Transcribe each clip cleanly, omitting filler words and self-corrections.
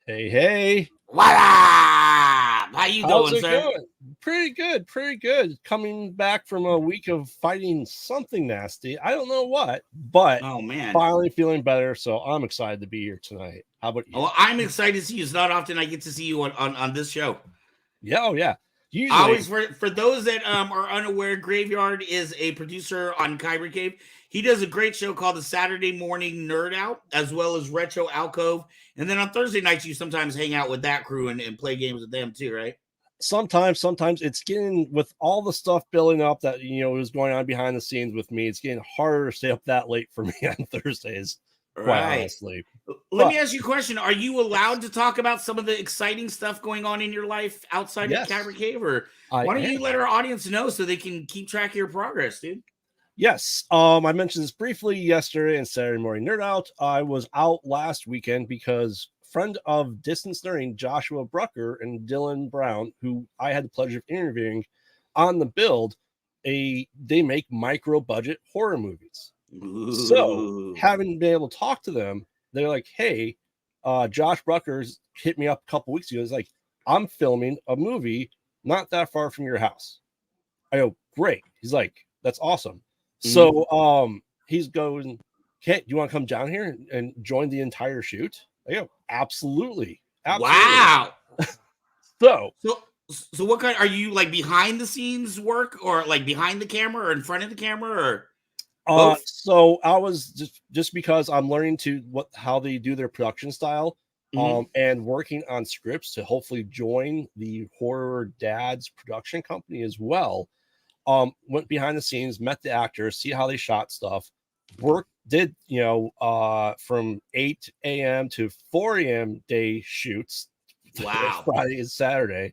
Hey, hey. What up? How you How's doing, it sir? going? Pretty good, pretty good. Coming back from a week of fighting something nasty. I don't know what, but Oh man. finally feeling better. So I'm excited to be here tonight. How about you? Well, I'm excited to see you. It's not often I get to see you on this show. Yeah, oh yeah. I Usually, always for those that are unaware, Graveyard is a producer on Kyber Cave. He does a great show called the Saturday Morning Nerd Out, as well as Retro Alcove. And then on Thursday nights, you sometimes hang out with that crew and play games with them too, right? sometimes it's getting with all the stuff building up that is going on behind the scenes with me. It's getting harder to stay up that late for me on Thursdays, quite Right. honestly. Let me ask you a question. Are you allowed to talk about some of the exciting stuff going on in your life outside of Yes, Kyber Cave? Or I why don't you let am. our audience know so they can keep track of your progress, dude? Yes, I mentioned this briefly yesterday in Saturday Morning Nerd Out. I was out last weekend because friend of distance learning Joshua Brucker and Dylan Brown, who I had the pleasure of interviewing on the build, they make micro budget horror movies. So Ooh. having been able to talk to them, they're like, "Hey, Josh Brucker's hit me up a couple weeks ago. He's like, I'm filming a movie not that far from your house." I go, "Great." He's like, "That's awesome." Mhm. So he's going, "Okay, do you want to come down here and join the entire shoot?" I go, "Absolutely, absolutely." Wow. So So so what kind are you like behind the scenes work or like behind the camera or in front of the camera or both? so I was just because I'm learning how they do their production style, Mhm. and working on scripts to hopefully join the Horror Dads production company as well. Went behind the scenes, met the actors, see how they shot stuff, did from 8 a.m. to 4 a.m. day shoots Wow. Friday and Saturday.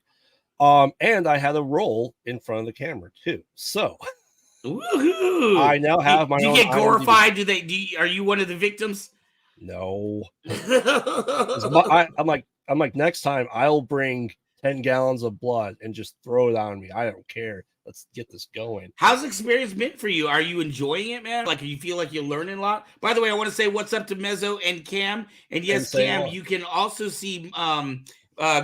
And I had a role in front of the camera too. So Woohoo! I now Do, have my do you own get IMDb. glorified? Are you one of the victims? No. I'm like, next time I'll bring 10 gallons of blood and just throw it on me. I don't care. Let's get this going. How's the experience been for you? Are you enjoying it, man? Like, you feel like you're learning a lot? By the way, I want to say what's up to Mezzo and Cam. And And yes, say Cam, hello. you can also see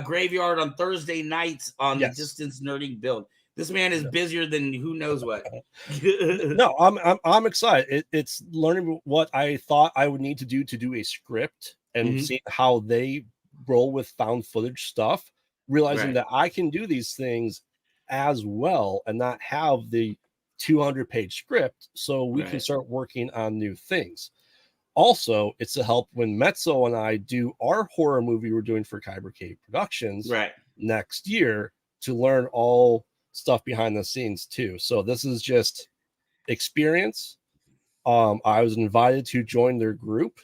Graveyard on Thursday nights on the Yes. Distance Nerding build. This man is busier than who knows what. No, I'm excited. It's learning what I thought I would need to do a script and Mhm. seeing how they roll with found footage stuff, realizing Right, that I can do these things as well and not have the 200-page script, so we can right, start working on new things. Also, it's to help when Mezzo and I do our horror movie we're doing for Kyber Cave Productions right. next year, to learn all stuff behind the scenes too. So this is just experience. I was invited to join their group,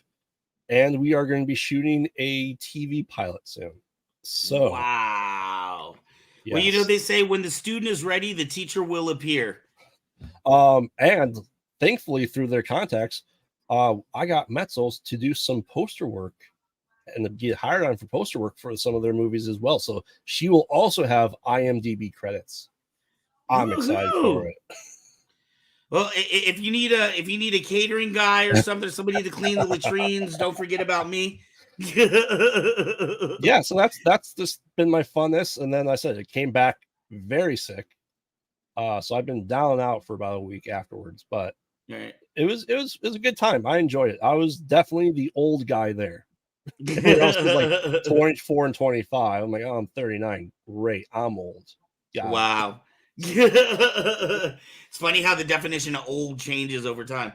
and we are going to be shooting a TV pilot soon. So, Wow. Well, you know, yes. they say when the student is ready, the teacher will appear. And thankfully, through their contacts, I got Metzels to do some poster work and get hired on for poster work for some of their movies as well. So she will also have IMDb credits. I'm excited for Woohoo! it. Well, if you need a catering guy or something, somebody to clean the latrines, don't forget about me. Yeah, so that's just been my funness. And then I said it came back very sick. So I've been down and out for about a week afterwards, but Right. it was a good time. I enjoyed it. I was definitely the old guy there. Everyone else was like 24 and 25. I'm like, oh, I'm 39. Great, I'm old. Got it. Wow. It's funny how the definition of old changes over time.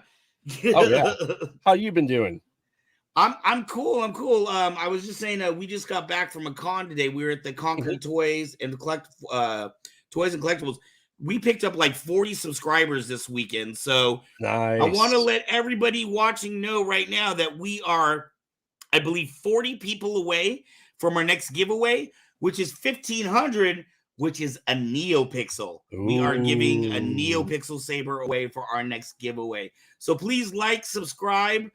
Oh yeah. How you been doing? I'm cool. I'm cool. I was just saying we just got back from a con today. We were at the Mhm. Concord Toys and Toys and Collectibles. We picked up like 40 subscribers this weekend. So I want to Nice. let everybody watching know right now that we are, I believe, 40 people away from our next giveaway, which is 1,500, which is a NeoPixel. We are giving a Ooh. NeoPixel Saber away for our next giveaway. So please like, subscribe.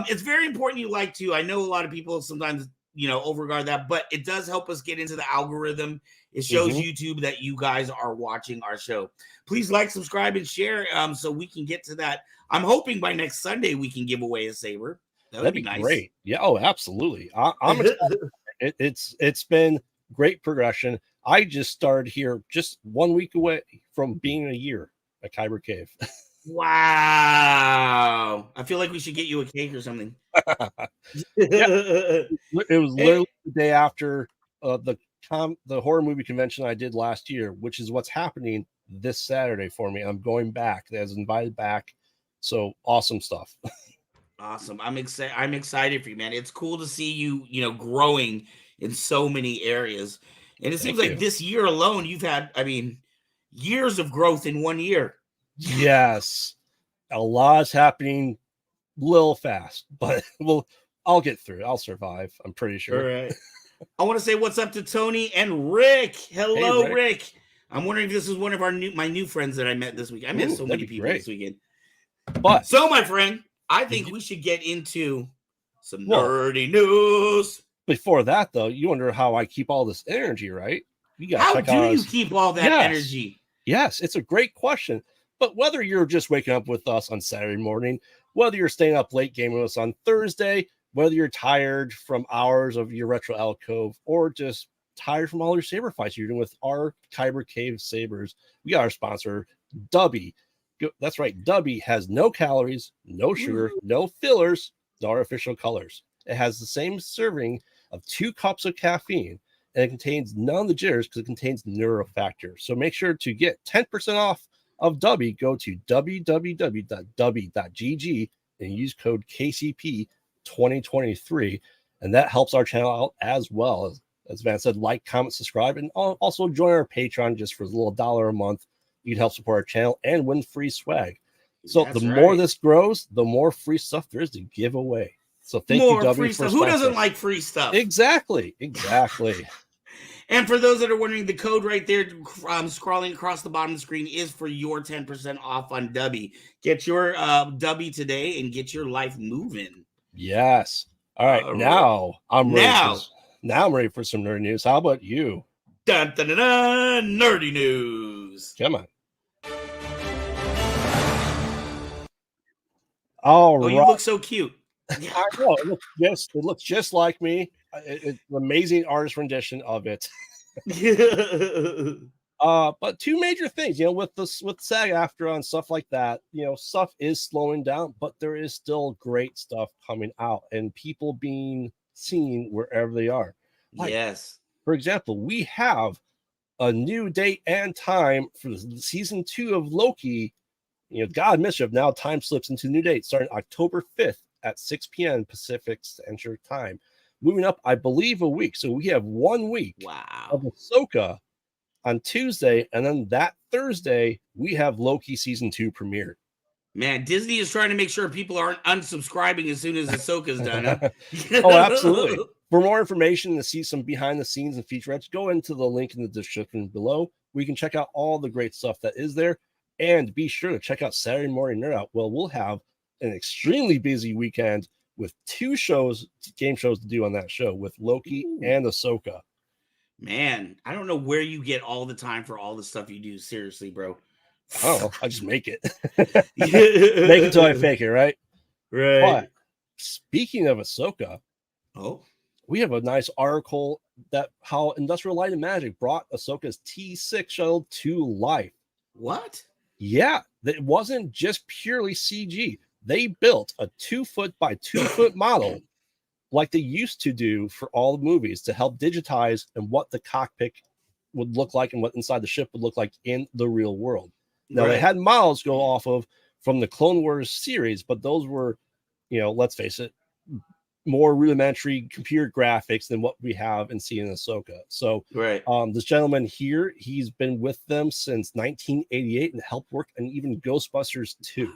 It's very important you like too. I know a lot of people sometimes, overguard that, but it does help us get into the algorithm. It shows Hmm. YouTube that you guys are watching our show. Please like, subscribe, and share so we can get to that. I'm hoping by next Sunday we can give away a Saber. That would That'd be be nice. great. Yeah. Oh, absolutely. I'm excited. It's been great progression. I just started here just 1 week away from being a year at Kyber Cave. Wow. I feel like we should get you a cake or something. Yeah, it was literally Hey, the day after the horror movie convention I did last year, which is what's happening this Saturday for me. I'm going back. I was invited back. So awesome stuff. awesome. I'm excited for you, man. It's cool to see you, growing in so many areas. And it seems Thank like you. this year alone, you've had, years of growth in 1 year. Yes. A lot's happening a little fast, but I'll get through it. I'll survive. I'm pretty All sure. right. I want to say what's up to Tony and Rick. Hey, Hello, Rick. Rick. I'm wondering if this is one of my new friends that I met this week. I met so That'd many be people great. this weekend. But So, my friend, I think we should get into some Well- nerdy news. before that, though, you wonder how I keep all this energy, right? You got How check do out you us. keep all that Yes. energy? Yes, it's a great question. But whether you're just waking up with us on Saturday morning, whether you're staying up late gaming with us on Thursday, whether you're tired from hours of your Retro Alcove, or just tired from all your saber fights you're doing with our Kyber Cave sabers, we got our sponsor, Dubby. That's right, Dubby has no calories, no sugar, no fillers, no artificial colors. It has the same serving of 2 cups of caffeine, and it contains none of the jitters because it contains neurofactor. So make sure to get 10% off of Dubby. Go to www.dubby.gg and use code KCP 2023, and that helps our channel out as well. As Van said, like, comment, subscribe, and also join our Patreon just for a little $1 a month. You can help support our channel and win free swag. So That's the more right. this grows, the more free stuff there is to give away. So thank you, More W, free for stuff. Who doesn't sponsoring. like free stuff? Exactly. And for those that are wondering, the code right there, scrolling across the bottom of the screen, is for your 10% off on Dubby. Get your Dubby today and get your life moving. Yes. All right. Now I'm ready. Now. Now I'm ready for some nerd news. How about you? Dun, dun, dun, dun, nerdy news. Come on. All right. You look so cute. I know. It looks just like me. It's an amazing artist rendition of it. But 2 major things, with SAG-AFTRA and stuff like that, stuff is slowing down, but there is still great stuff coming out and people being seen wherever they are. Yes. For example, we have a new date and time for the season 2 of Loki. God Mischief, now time slips into new date starting October 5th at 6 p.m. Pacific Standard Time. Moving up, I believe, a week. So we have 1 week of Ahsoka on Tuesday, and then that Thursday, we have Loki season 2 premiere. Man, Disney is trying to make sure people aren't unsubscribing as soon as Ahsoka's done. Huh? Oh, absolutely. For more information to see some behind the scenes and featurettes, go into the link in the description below. We can check out all the great stuff that is there. And be sure to check out Saturday Morning Nerd Out. Well, we'll have an extremely busy weekend with 2 game shows to do on that show with Loki and Ahsoka. Man, I don't know where you get all the time for all the stuff you do. Seriously, bro. I don't know. I just make it. Make it until I fake it, right? Right. But speaking of Ahsoka, we have a nice article that how Industrial Light and Magic brought Ahsoka's T6 shuttle to life. What? Yeah, it wasn't just purely CG. They built a 2-foot by 2-foot model like they used to do for all the movies to help digitize and what the cockpit would look like and what inside the ship would look like in the real world. Now, They had models go off of from the Clone Wars series, but those were, let's face it, more rudimentary computer graphics than what we have and see in Ahsoka. So this gentleman here, he's been with them since 1988 and helped work on even Ghostbusters 2.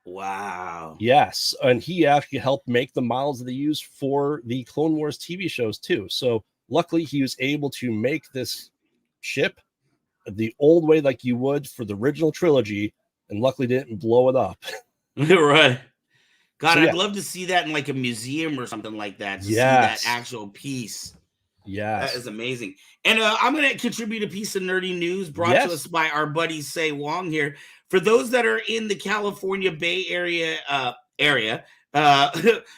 Wow. Yes. And he actually helped make the models that they use for the Clone Wars TV shows too. So luckily he was able to make this ship the old way like you would for the original trilogy, and luckily didn't blow it up. Right. God, So, I'd love to see that in like a museum or something like that. To see that actual piece. Yes. That is amazing. And I'm going to contribute a piece of nerdy news brought to us by our buddy Say Wong here. For those that are in the California Bay Area,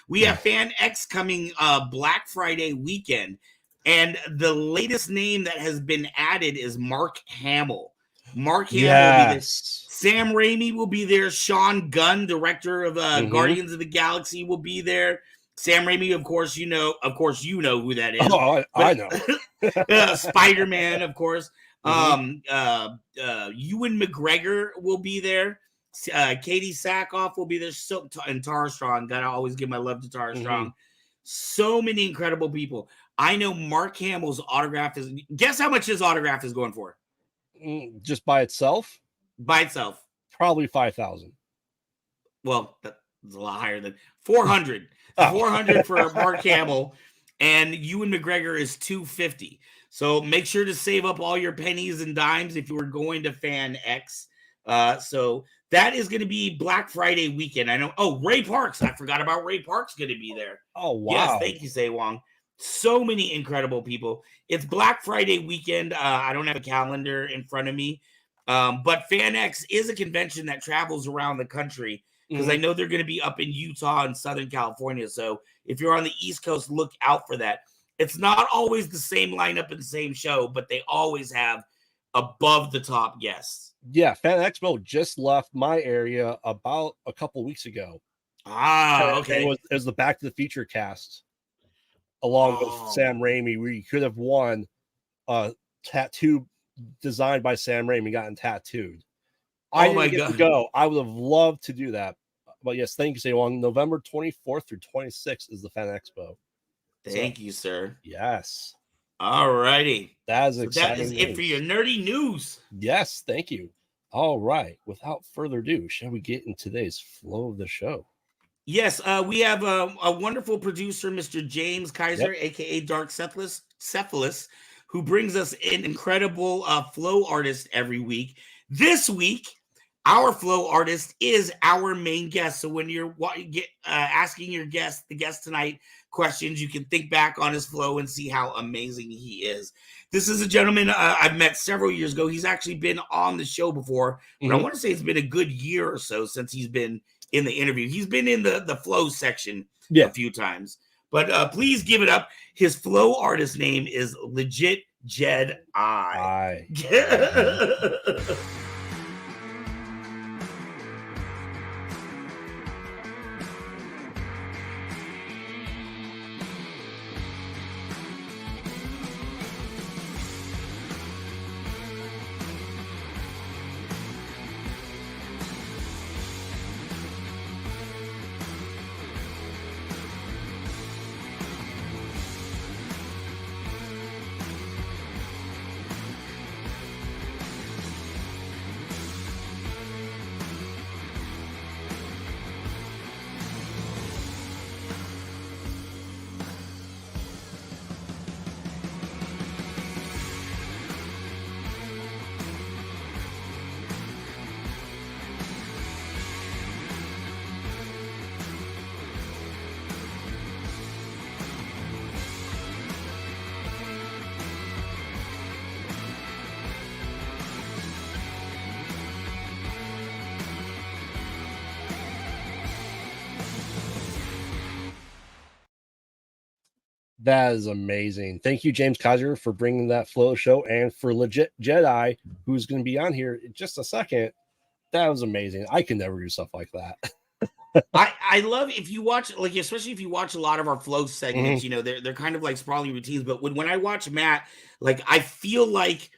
we have Fan X coming Black Friday weekend. And the latest name that has been added is Mark Hamill. Mark Hamill will be there. Sam Raimi will be there. Sean Gunn, director of Guardians of the Galaxy, will be there. Sam Raimi, of course, you know who that is. Oh, I know. Spider-Man, of course. Ewan McGregor will be there. Katie Sackhoff will be there. And Tara Strong. Gotta always give my love to Tara Strong. So many incredible people. I know Mark Hamill's autograph is. Guess how much his autograph is going for? Just by itself? By itself, probably 5,000. Well, that's a lot higher than 400. 400 for Mark Hamill, and Ewan McGregor is 250. So make sure to save up all your pennies and dimes if you are going to Fan X. So that is going to be Black Friday weekend. I know. Oh, Ray Parks. I forgot about Ray Parks going to be there. Oh, wow. Yes, thank you, Say Wong. So many incredible people. It's Black Friday weekend. I don't have a calendar in front of me. But FanX is a convention that travels around the country because I know they're going to be up in Utah and Southern California. So if you're on the East Coast, look out for that. It's not always the same lineup and the same show, but they always have above the top guests. Yeah, Fan Expo just left my area about a couple weeks ago. Okay. It was the Back to the Future cast along with Sam Raimi, where you could have won a tattoo designed by Sam Raimi, gotten tattooed. I didn't get to go. I would have loved to do that. But yes, thank you, Say on November 24th through 26th is the Fan Expo. Thank you, sir. Yes. All righty. That is exciting. That is it for your nerdy news. Yes, thank you. All right. Without further ado, shall we get in today's flow of the show? Yes, we have a wonderful producer, Mr. James Kaiser, aka Dark Cephalus, who brings us an incredible flow artist every week. This week, our flow artist is our main guest. So when you're asking the guest tonight, questions, you can think back on his flow and see how amazing he is. This is a gentleman I've met several years ago. He's actually been on the show before, but I want to say it's been a good year or so since he's been in the interview. He's been in the flow section a few times. But please give it up. His flow artist name is Legit Jedeye. That is amazing. Thank you, James Kaiser, for bringing that flow show, and for Legit Jedeye, who's going to be on here in just a second. That was amazing. I can never do stuff like that. I love if you watch, like, especially if you watch a lot of our flow segments, you know, they're kind of like sprawling routines. But when I watch Matt, like, I feel like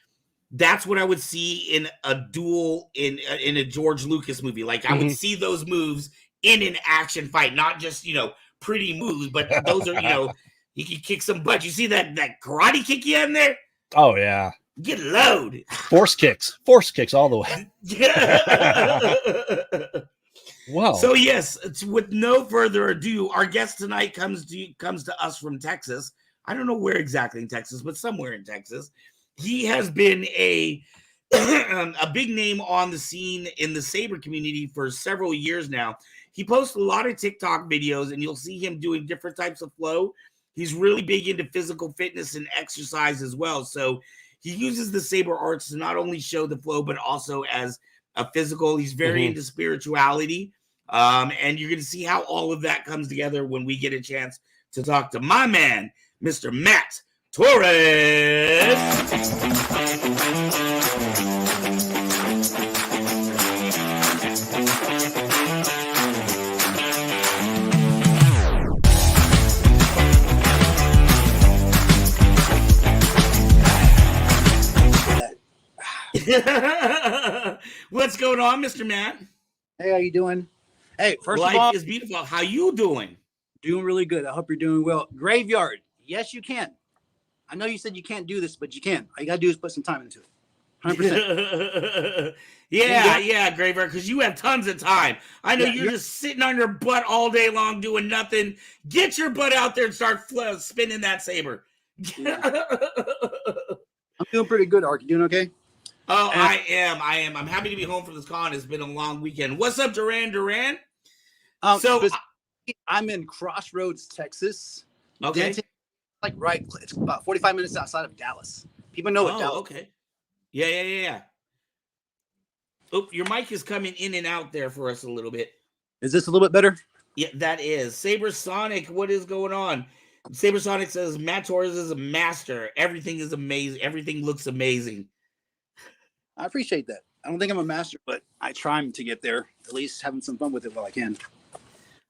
that's what I would see in a duel in a George Lucas movie. Like, I would see those moves in an action fight, not just, you know, pretty moves, but those are, you know, he can kick some butt. You see that karate kick you had in there? Oh, yeah. Get load. Force kicks all the way. Wow. So yes, with no further ado, our guest tonight comes to us from Texas. I don't know where exactly in Texas, but somewhere in Texas. He has been a big name on the scene in the Saber community for several years now. He posts a lot of TikTok videos, and you'll see him doing different types of flow. He's really big into physical fitness and exercise as well. So he uses the Saber arts to not only show the flow, but also as a physical. He's very into spirituality. And you're going to see how all of that comes together when we get a chance to talk to my man, Mr. Matt Torres. What's going on, Mr. Matt? Hey, how you doing? Hey, first Life of all, is beautiful. How you doing? doing really good. I hope you're doing well. Graveyard, yes, you can. I know you said you can't do this, but you can. All you gotta do is put some time into it. 100%. yeah, Graveyard, because you have tons of time. I know you're just sitting on your butt all day long doing nothing. Get your butt out there and start spinning that saber. I'm doing pretty good, Ark. You doing okay? Oh, I am. I'm happy to be home from this con. It's been a long weekend. What's up, Duran? I'm in Crossroads, Texas. Okay. Denton, it's about 45 minutes outside of Dallas. People know what Dallas. Okay. Yeah. Oh, your mic is coming in and out there for us a little bit. Is this a little bit better? Yeah, that is. Saber Sonic, what is going on? Saber Sonic says Matt Torres is a master. Everything is amazing. Everything looks amazing. I appreciate that. I don't think I'm a master, but I try to get there. At least having some fun with it while I can.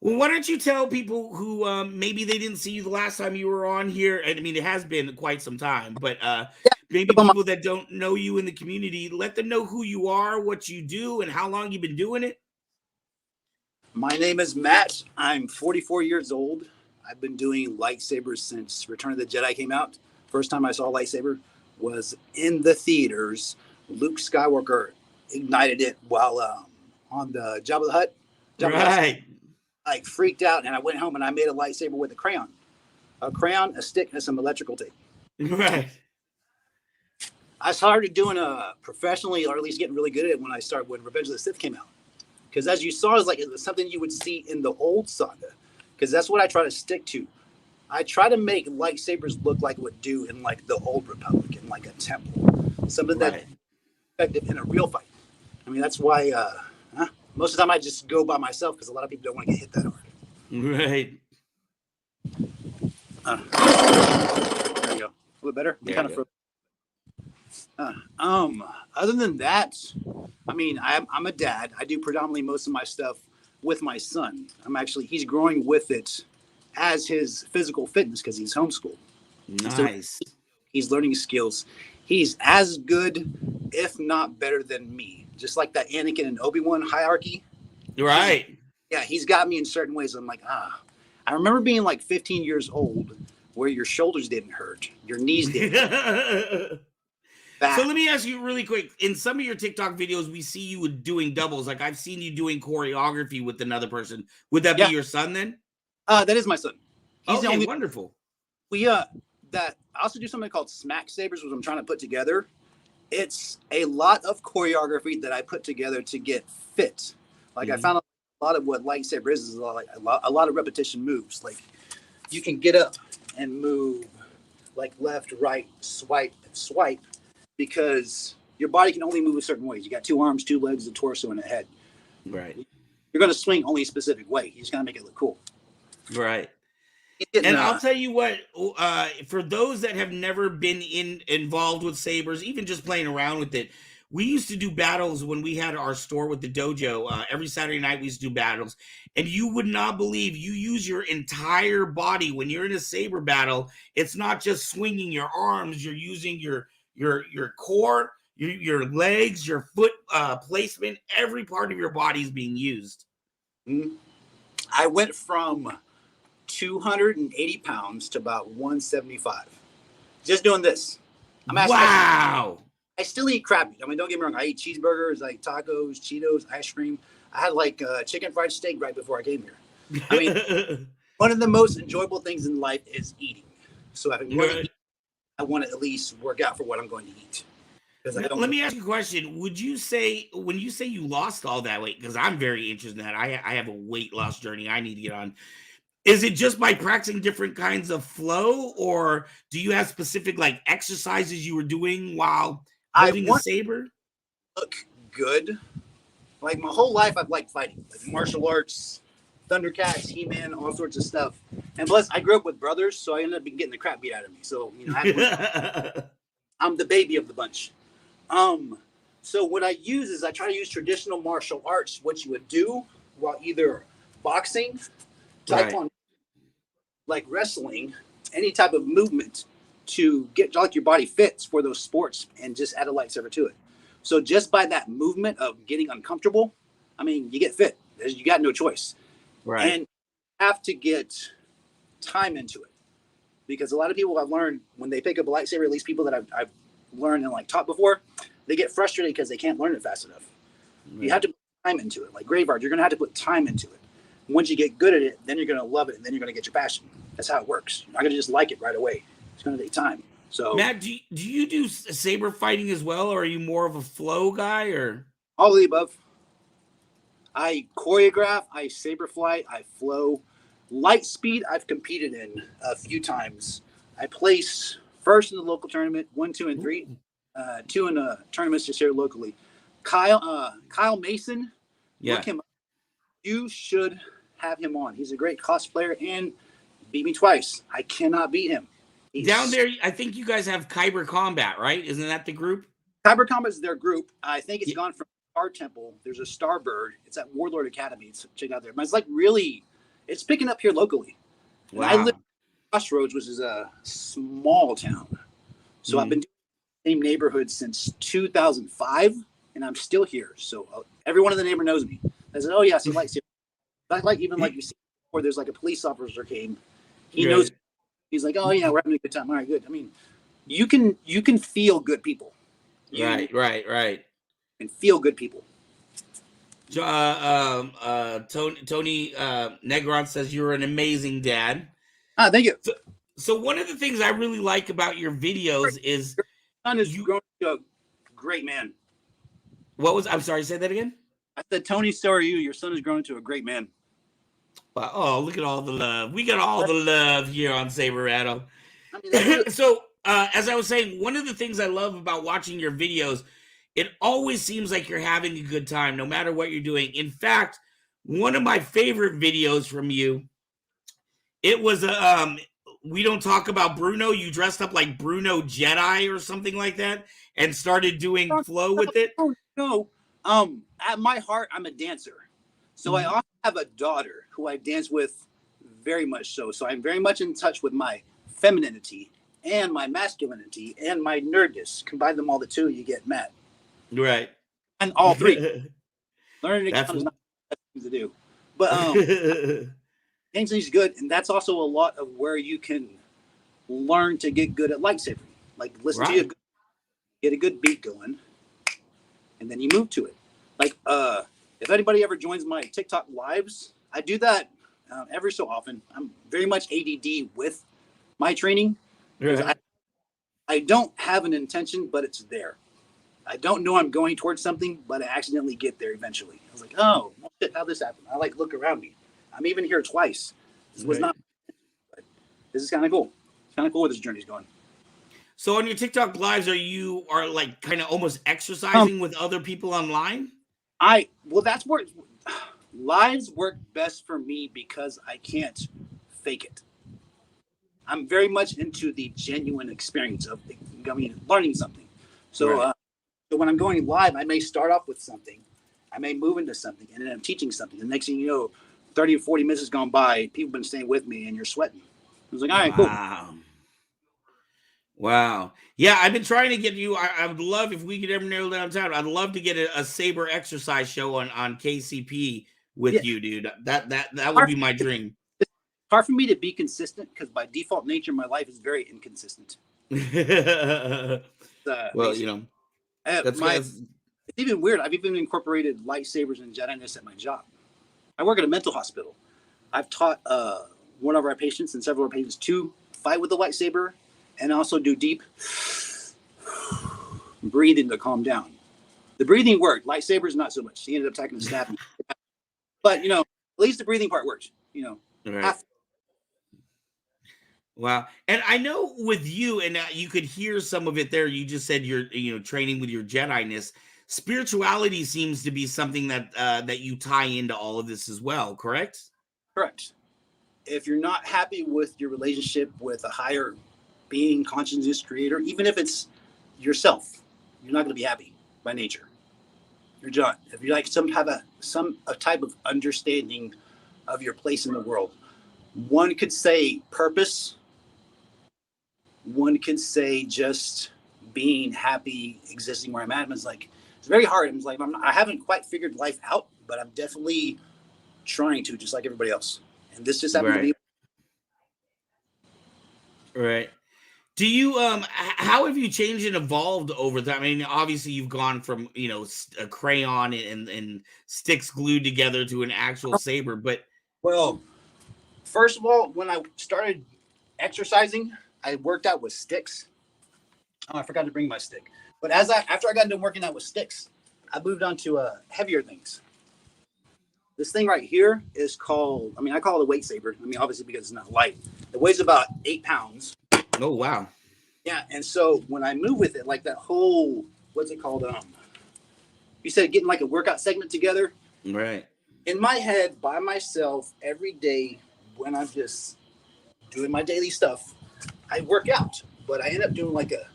Well, why don't you tell people who maybe they didn't see you the last time you were on here? I mean, it has been quite some time, but maybe people that don't know you in the community, let them know who you are, what you do, and how long you've been doing it. My name is Matt. I'm 44 years old. I've been doing lightsabers since Return of the Jedi came out. First time I saw a lightsaber was in the theaters. Luke Skywalker ignited it while on the Jabba the Hutt. Right. I freaked out and I went home and I made a lightsaber with a crayon, a stick, and some electrical tape. Right. I started doing professionally, or at least getting really good at it when Revenge of the Sith came out. Because as you saw, it was something you would see in the old saga. Because that's what I try to stick to. I try to make lightsabers look like it would do in like the old Republic, in like a temple, something that's effective in a real fight. I mean, that's why most of the time I just go by myself because a lot of people don't want to get hit that hard. Right. There you go. A little better. Other than that, I mean, I'm a dad. I do predominantly most of my stuff with my son. He's growing with it as his physical fitness because he's homeschooled. Nice. So he's learning skills. He's as good, if not better than me. Just like that Anakin and Obi-Wan hierarchy. Right. Yeah, he's got me in certain ways. I'm like, I remember being like 15 years old where your shoulders didn't hurt. Your knees didn't. So let me ask you really quick. In some of your TikTok videos, we see you doing doubles. Like I've seen you doing choreography with another person. Would that be your son then? That is my son. He's the only wonderful. I also do something called Smack Sabers, which I'm trying to put together. It's a lot of choreography that I put together to get fit. Like I found a lot of what lightsaber is a lot of repetition moves. Like you can get up and move like left, right, swipe, because your body can only move a certain way. You got 2 arms, 2 legs, a torso, and a head. Right. You're going to swing only a specific way. You just got to make it look cool. Right. And I'll tell you what, for those that have never been involved with sabers, even just playing around with it, we used to do battles when we had our store with the dojo. Every Saturday night we used to do battles, and you would not believe you use your entire body when you're in a saber battle. It's not just swinging your arms; you're using your core, your legs, your foot placement. Every part of your body is being used. I went from 280 pounds to about 175. Just doing this. Wow. I still eat crap. I mean, don't get me wrong. I eat cheeseburgers, I eat tacos, Cheetos, ice cream. I had like chicken fried steak right before I came here. I mean, one of the most enjoyable things in life is eating. So if I'm going to eat, I want to at least work out for what I'm going to eat. Let me ask you a question. Would you say, when you say you lost all that weight, because I'm very interested in that, I have a weight loss journey I need to get on. Is it just by practicing different kinds of flow, or do you have specific like exercises you were doing while holding the saber? Look good. Like my whole life, I've liked fighting, like martial arts, Thundercats, He-Man, all sorts of stuff. And plus, I grew up with brothers, so I ended up getting the crap beat out of me. So, I'm the baby of the bunch. So what I use is I try to use traditional martial arts, what you would do while either boxing, taekwondo, like wrestling, any type of movement to get like your body fits for those sports and just add a lightsaber to it. So just by that movement of getting uncomfortable, I mean, you get fit. You got no choice. Right. And you have to get time into it. Because a lot of people I've learned when they pick up a lightsaber, at least people that I've learned and like taught before, they get frustrated because they can't learn it fast enough. Right. You have to put time into it. Like Graveyard, you're going to have to put time into it. Once you get good at it, then you're going to love it, and then you're going to get your passion. That's how it works. You're not going to just like it right away. It's going to take time. So, Matt, do you do saber fighting as well, or are you more of a flow guy, or all of the above? I choreograph, I saber fly, I flow. Light speed, I've competed in a few times. I place first in the local tournament, 1, 2, and 3. 2 in tournaments just here locally. Kyle Mason, look him up. You should have him on. He's a great cosplayer and beat me twice. I cannot beat him. Down there, I think you guys have Kyber Combat, right? Isn't that the group? Kyber Combat is their group. I think it's gone from Star Temple. There's a Starbird. It's at Warlord Academy. So check it out there. But it's like really, it's picking up here locally. Wow. I live in Crossroads, which is a small town. So I've been doing the same neighborhood since 2005, and I'm still here. So everyone in the neighborhood knows me. I said, oh, yeah, so like even like you see before, there's like a police officer came. He knows. He's like, oh, yeah, we're having a good time. All right, good. I mean, you can feel good people. Right. And feel good people. Tony Negron says you're an amazing dad. Thank you. So one of the things I really like about your videos is your son is growing to a great man. I'm sorry, say that again? I said, Tony, so are you. Your son is growing to a great man. Wow. Oh, look at all the love. We got all the love here on Saber Rattle. I mean, so as I was saying, one of the things I love about watching your videos, it always seems like you're having a good time no matter what you're doing. In fact, one of my favorite videos from you, it was we don't talk about Bruno. You dressed up like Bruno Jedeye or something like that and started doing flow with it. No. At my heart, I'm a dancer. So I also have a daughter who I dance with very much so. So I'm very much in touch with my femininity and my masculinity and my nerdness. Combine them all the two, you get Matt. Right. And all three. Learning to is not things to do. But dancing is good, and that's also a lot of where you can learn to get good at lightsabering. Like listen to get a good beat going, and then you move to it. Like if anybody ever joins my TikTok lives, I do that every so often. I'm very much ADD with my training. I don't have an intention, but it's there. I don't know I'm going towards something, but I accidentally get there eventually. I was like, oh, shit, how'd this happen? I like look around me. I'm even here twice. This was not, but this is kind of cool. It's kind of cool where this journey's going. So on your TikTok lives, are like kind of almost exercising with other people online? Well, that's where lives work best for me because I can't fake it. I'm very much into the genuine experience of learning something. So, so when I'm going live, I may start off with something. I may move into something, and then I'm teaching something. The next thing you know, 30 or 40 minutes has gone by. People have been staying with me, and you're sweating. I was like, all right, cool. Wow. Yeah, I've been trying to get you. I would love if we could ever nail down time. I'd love to get a saber exercise show on KCP with you, dude. That would be my dream. It's hard for me to be consistent because by default nature, my life is very inconsistent. Well, you know, it's even weird. I've even incorporated lightsabers and Jedi-ness at my job. I work at a mental hospital. I've taught one of our patients and several of our patients to fight with the lightsaber and also do deep breathing to calm down. The breathing worked. Lightsabers, not so much. He ended up attacking the staff. But, you know, at least the breathing part works, you know. Right. Wow. And I know with you, and you could hear some of it there, you just said you're training with your Jedi-ness. Spirituality seems to be something that that you tie into all of this as well, correct? Correct. if you're not happy with your relationship with a higher being, consciousness, creator, even if it's yourself, you're not going to be happy by nature. You're done. If you like some type of understanding of your place in the world, one could say purpose. One could say just being happy, existing where I'm at. And it's very hard. I haven't quite figured life out, but I'm definitely trying to, just like everybody else. And this just happened to be. Right. Do you how have you changed and evolved over time? I mean, obviously you've gone from, a crayon and sticks glued together to an actual saber, but well, first of all, when I started exercising, I worked out with sticks. Oh, I forgot to bring my stick. But after I got done working out with sticks, I moved on to heavier things. This thing right here is called, I call it a weight saber. Obviously because it's not light. It weighs about 8 pounds. Oh, wow. Yeah, and so when I move with it, like that whole, what's it called? You said getting like a workout segment together. Right. In my head, by myself, every day when I'm just doing my daily stuff, I work out. But I end up doing like a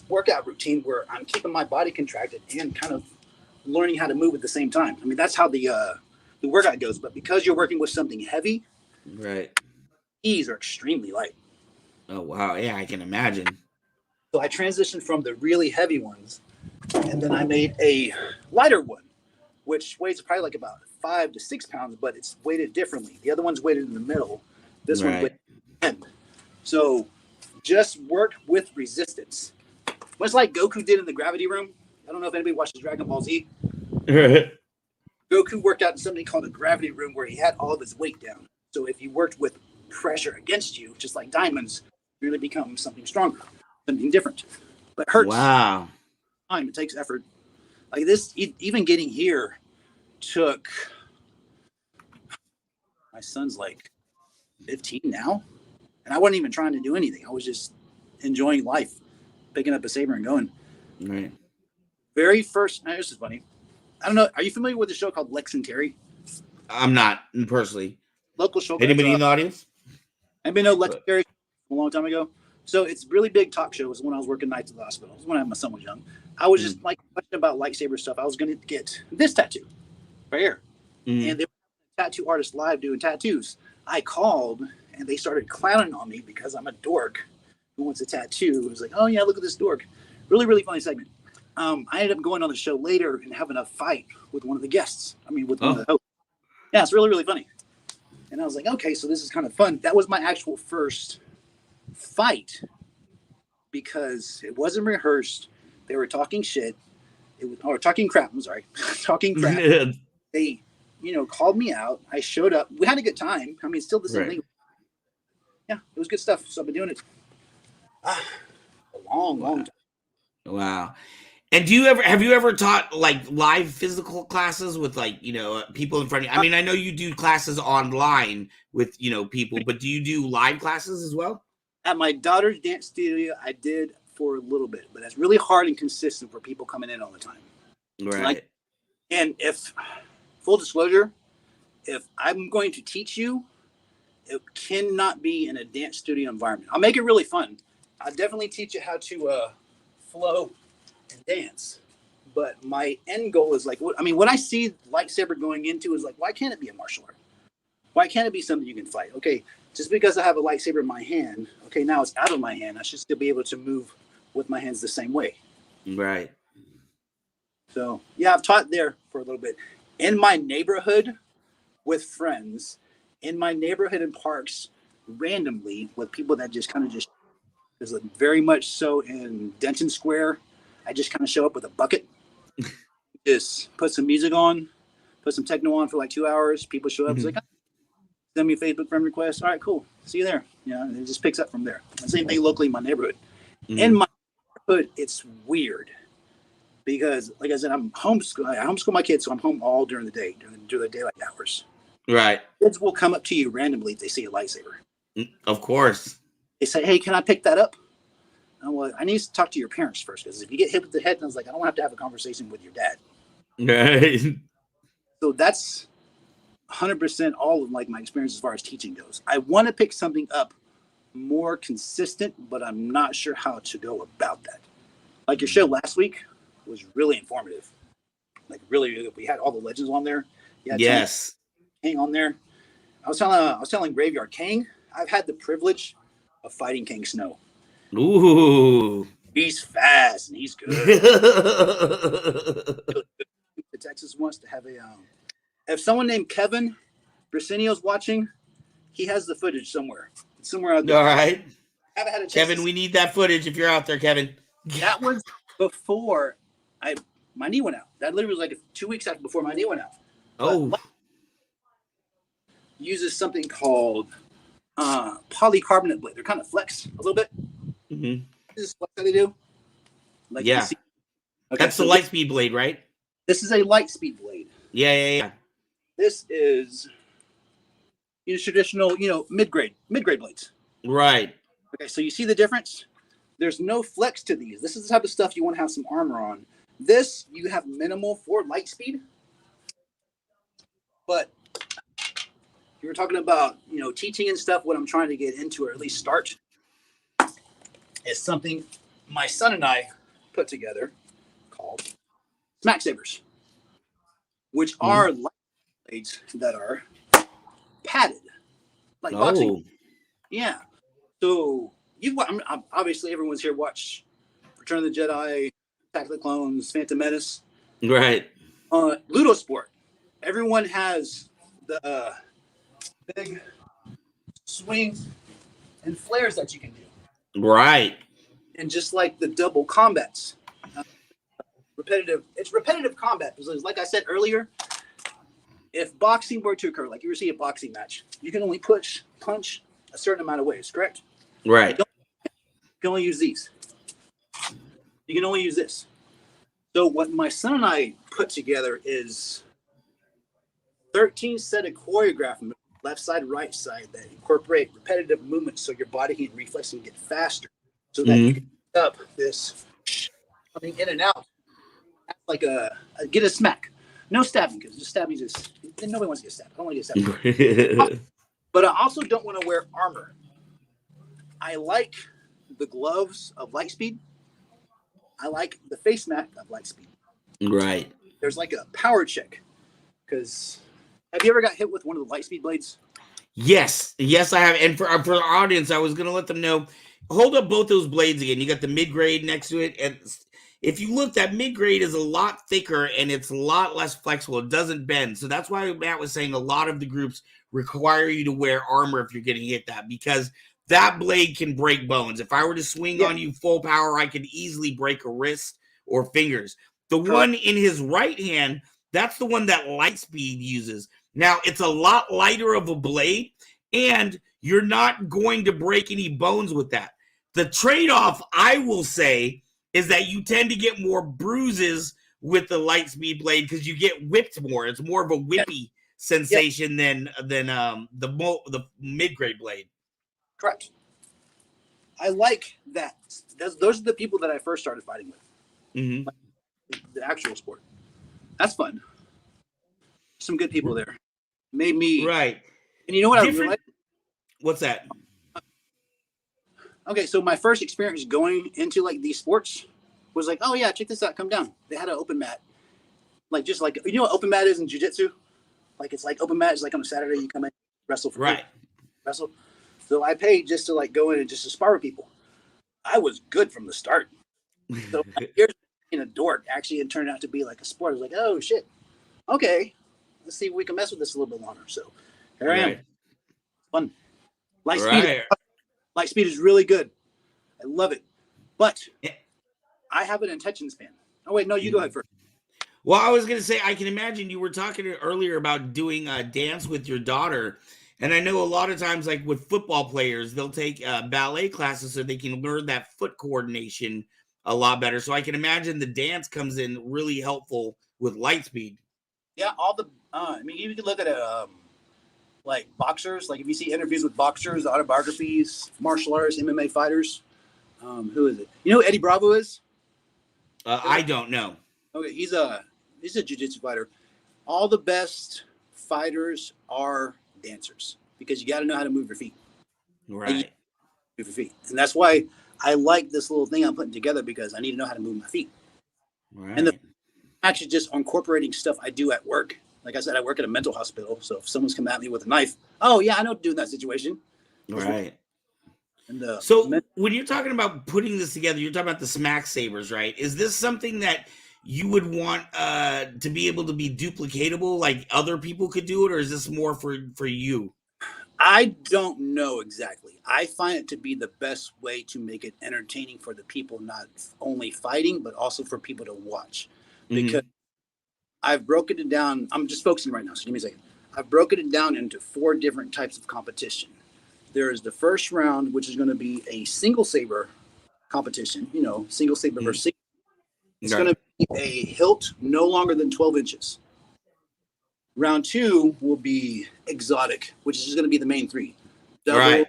workout routine where I'm keeping my body contracted and kind of learning how to move at the same time. That's how the workout goes. But because you're working with something heavy, right, these are extremely light. Oh, wow. Yeah, I can imagine. So I transitioned from the really heavy ones, and then I made a lighter one, which weighs probably like about 5 to 6 pounds, but it's weighted differently. The other one's weighted in the middle. This one's weighted 10. So just work with resistance. Much like Goku did in the gravity room. I don't know if anybody watches Dragon Ball Z. Goku worked out in something called a gravity room where he had all of his weight down. So if you worked with pressure against you, just like diamonds, you really become something stronger, something different. But it hurts. Wow. Time. It takes effort. Like this, even getting here took, my son's like 15 now. And I wasn't even trying to do anything. I was just enjoying life, picking up a saber and going. Right. Very first, this is funny. I don't know. Are you familiar with the show called Lex and Terry? I'm not personally. Local show. Anybody in the audience? Anybody know Lex and Terry a long time ago? So it's really big talk shows when I was working nights at the hospital. It was when my son was young. I was just like questioning about lightsaber stuff. I was going to get this tattoo right here. And they were tattoo artists live doing tattoos. I called and they started clowning on me because I'm a dork who wants a tattoo. It was like, oh yeah, look at this dork. Really, really funny segment. I ended up going on the show later and having a fight with one of the guests. With one of the hosts. Yeah, it's really, really funny. And I was like, okay, so this is kind of fun. That was my actual first fight because it wasn't rehearsed. They were talking shit. Talking crap. I'm sorry. Talking crap. They, called me out. I showed up. We had a good time. It's still the same thing. Yeah, it was good stuff. So I've been doing it a long time. Wow. And have you ever taught like live physical classes with people in front of you? I know you do classes online with, people, but do you do live classes as well? At my daughter's dance studio, I did for a little bit, but that's really hard and consistent for people coming in all the time. Right. And if, full disclosure, if I'm going to teach you, it cannot be in a dance studio environment. I'll make it really fun. I'll definitely teach you how to flow and dance. But my end goal is what I see lightsaber going into is why can't it be a martial art? Why can't it be something you can fight? Okay, just because I have a lightsaber in my hand, okay, now it's out of my hand. I should still be able to move with my hands the same way. Right. So, yeah, I've taught there for a little bit. In my neighborhood with friends, in my neighborhood in parks, randomly with people that just kind of there's very much so in Denton Square. I just kind of show up with a bucket, just put some music on, put some techno on for 2 hours. People show up, it's send me a Facebook friend request. All right, cool. See you there. And it just picks up from there. The same thing locally in my neighborhood. In my neighborhood, it's weird because, like I said, I homeschool my kids, so I'm home all during the day, during the daylight hours. Right. Kids will come up to you randomly if they see a lightsaber. Of course. They say, hey, can I pick that up? Well, I need to talk to your parents first because if you get hit with the head, I was like, I don't have to have a conversation with your dad. Right. So that's 100% all of like my experience as far as teaching goes. I want to pick something up more consistent, but I'm not sure how to go about that. Like your show last week was really informative. Like really, we had all the legends on there. Yes. King on there. I was telling Graveyard King, I've had the privilege of fighting King Snow. Ooh. He's fast and he's good. Texas wants to have a if someone named Kevin Brasenio's watching, he has the footage somewhere out there. All right. I haven't had a Kevin, we need that footage if you're out there, Kevin. That was before my knee went out. That literally was like 2 weeks after before my knee went out. Oh. Uses something called polycarbonate blade. They're kind of flexed a little bit. Mm-hmm. This is what they do. Like yeah. Okay, that's the light speed blade, right? This is a light speed blade. Yeah. This is traditional, mid-grade blades. Right. Okay, so you see the difference? There's no flex to these. This is the type of stuff you want to have some armor on. This, you have minimal for light speed. But you were talking about, teaching and stuff. What I'm trying to get into, or at least start, is something my son and I put together called Smack Sabers, which are light blades that are padded, like boxing. Yeah. So obviously everyone's here watched Return of the Jedi, Attack of the Clones, Phantom Menace. Right. Ludo Sport. Everyone has the big swings and flares that you can do. Right. And just like the double combats. It's repetitive combat. Because like I said earlier, if boxing were to occur, like you were seeing a boxing match, you can only punch a certain amount of ways, correct? Right. You can only use these. You can only use this. So what my son and I put together is 13 set of choreographed movements, left side, right side, that incorporate repetitive movements so your body can reflex and get faster. So that you can pick up this coming in and out. Like get a smack. No stabbing, because just stabbing nobody wants to get stabbed. I don't want to get stabbed. But I also don't want to wear armor. I like the gloves of Lightspeed. I like the face mat of Lightspeed. Right. There's like a power check. Because have you ever got hit with one of the Lightspeed blades? Yes, I have. And for the audience, I was going to let them know. Hold up both those blades again. You got the mid-grade next to it. And if you look, that mid-grade is a lot thicker and it's a lot less flexible. It doesn't bend. So that's why Matt was saying a lot of the groups require you to wear armor if you're getting hit that, because that blade can break bones. If I were to swing on you full power, I could easily break a wrist or fingers. The one in his right hand, that's the one that Lightspeed uses. Now, it's a lot lighter of a blade, and you're not going to break any bones with that. The trade-off, I will say, is that you tend to get more bruises with the Lightspeed blade because you get whipped more. It's more of a whippy sensation than the mid-grade blade. Correct. I like that. Those are the people that I first started fighting with. Mm-hmm. Like the actual sport. That's fun. Some good people there. Made me right. And you know what I realized? What's that? Okay, so my first experience going into like these sports was like, oh yeah, check this out, come down. They had an open mat. Like just like, you know what open mat is in jiu-jitsu? Like it's like open mat is like on a Saturday you come in, wrestle for free. Wrestle. So I paid just to like go in and just to spar with people. I was good from the start. So here's in a dork actually it turned out to be like a sport. I was like, oh shit. Okay. Let's see if we can mess with this a little bit longer. So here I am. Fun. Lightspeed is really good. I love it. But I have an attention span. Oh wait, no, you go ahead first. Well, I was going to say, I can imagine you were talking earlier about doing a dance with your daughter. And I know a lot of times, like with football players, they'll take ballet classes so they can learn that foot coordination a lot better. So I can imagine the dance comes in really helpful with Lightspeed. Yeah, all the, I mean, you can look at it, like boxers, like if you see interviews with boxers, autobiographies, martial artists, MMA fighters, who is it? You know who Eddie Bravo is? I don't know. Okay, he's a jiu-jitsu fighter. All the best fighters are dancers because you got to know how to move your feet. Right. Move your feet. And that's why I like this little thing I'm putting together because I need to know how to move my feet. Right. And actually just incorporating stuff I do at work. Like I said, I work at a mental hospital. So if someone's coming at me with a knife, oh yeah, I know what to do in that situation. Right. And so when you're talking about putting this together, you're talking about the smack sabers, right? Is this something that you would want to be able to be duplicatable, like other people could do it, or is this more for you? I don't know exactly. I find it to be the best way to make it entertaining for the people, not only fighting, but also for people to watch. Because I've broken it down. I'm just focusing right now, so give me a second. I've broken it down into 4 different types of competition. There is the first round, which is going to be a single saber competition, single saber versus single. It's going to be a hilt no longer than 12 inches. Round 2 will be exotic, which is just going to be the main 3. Double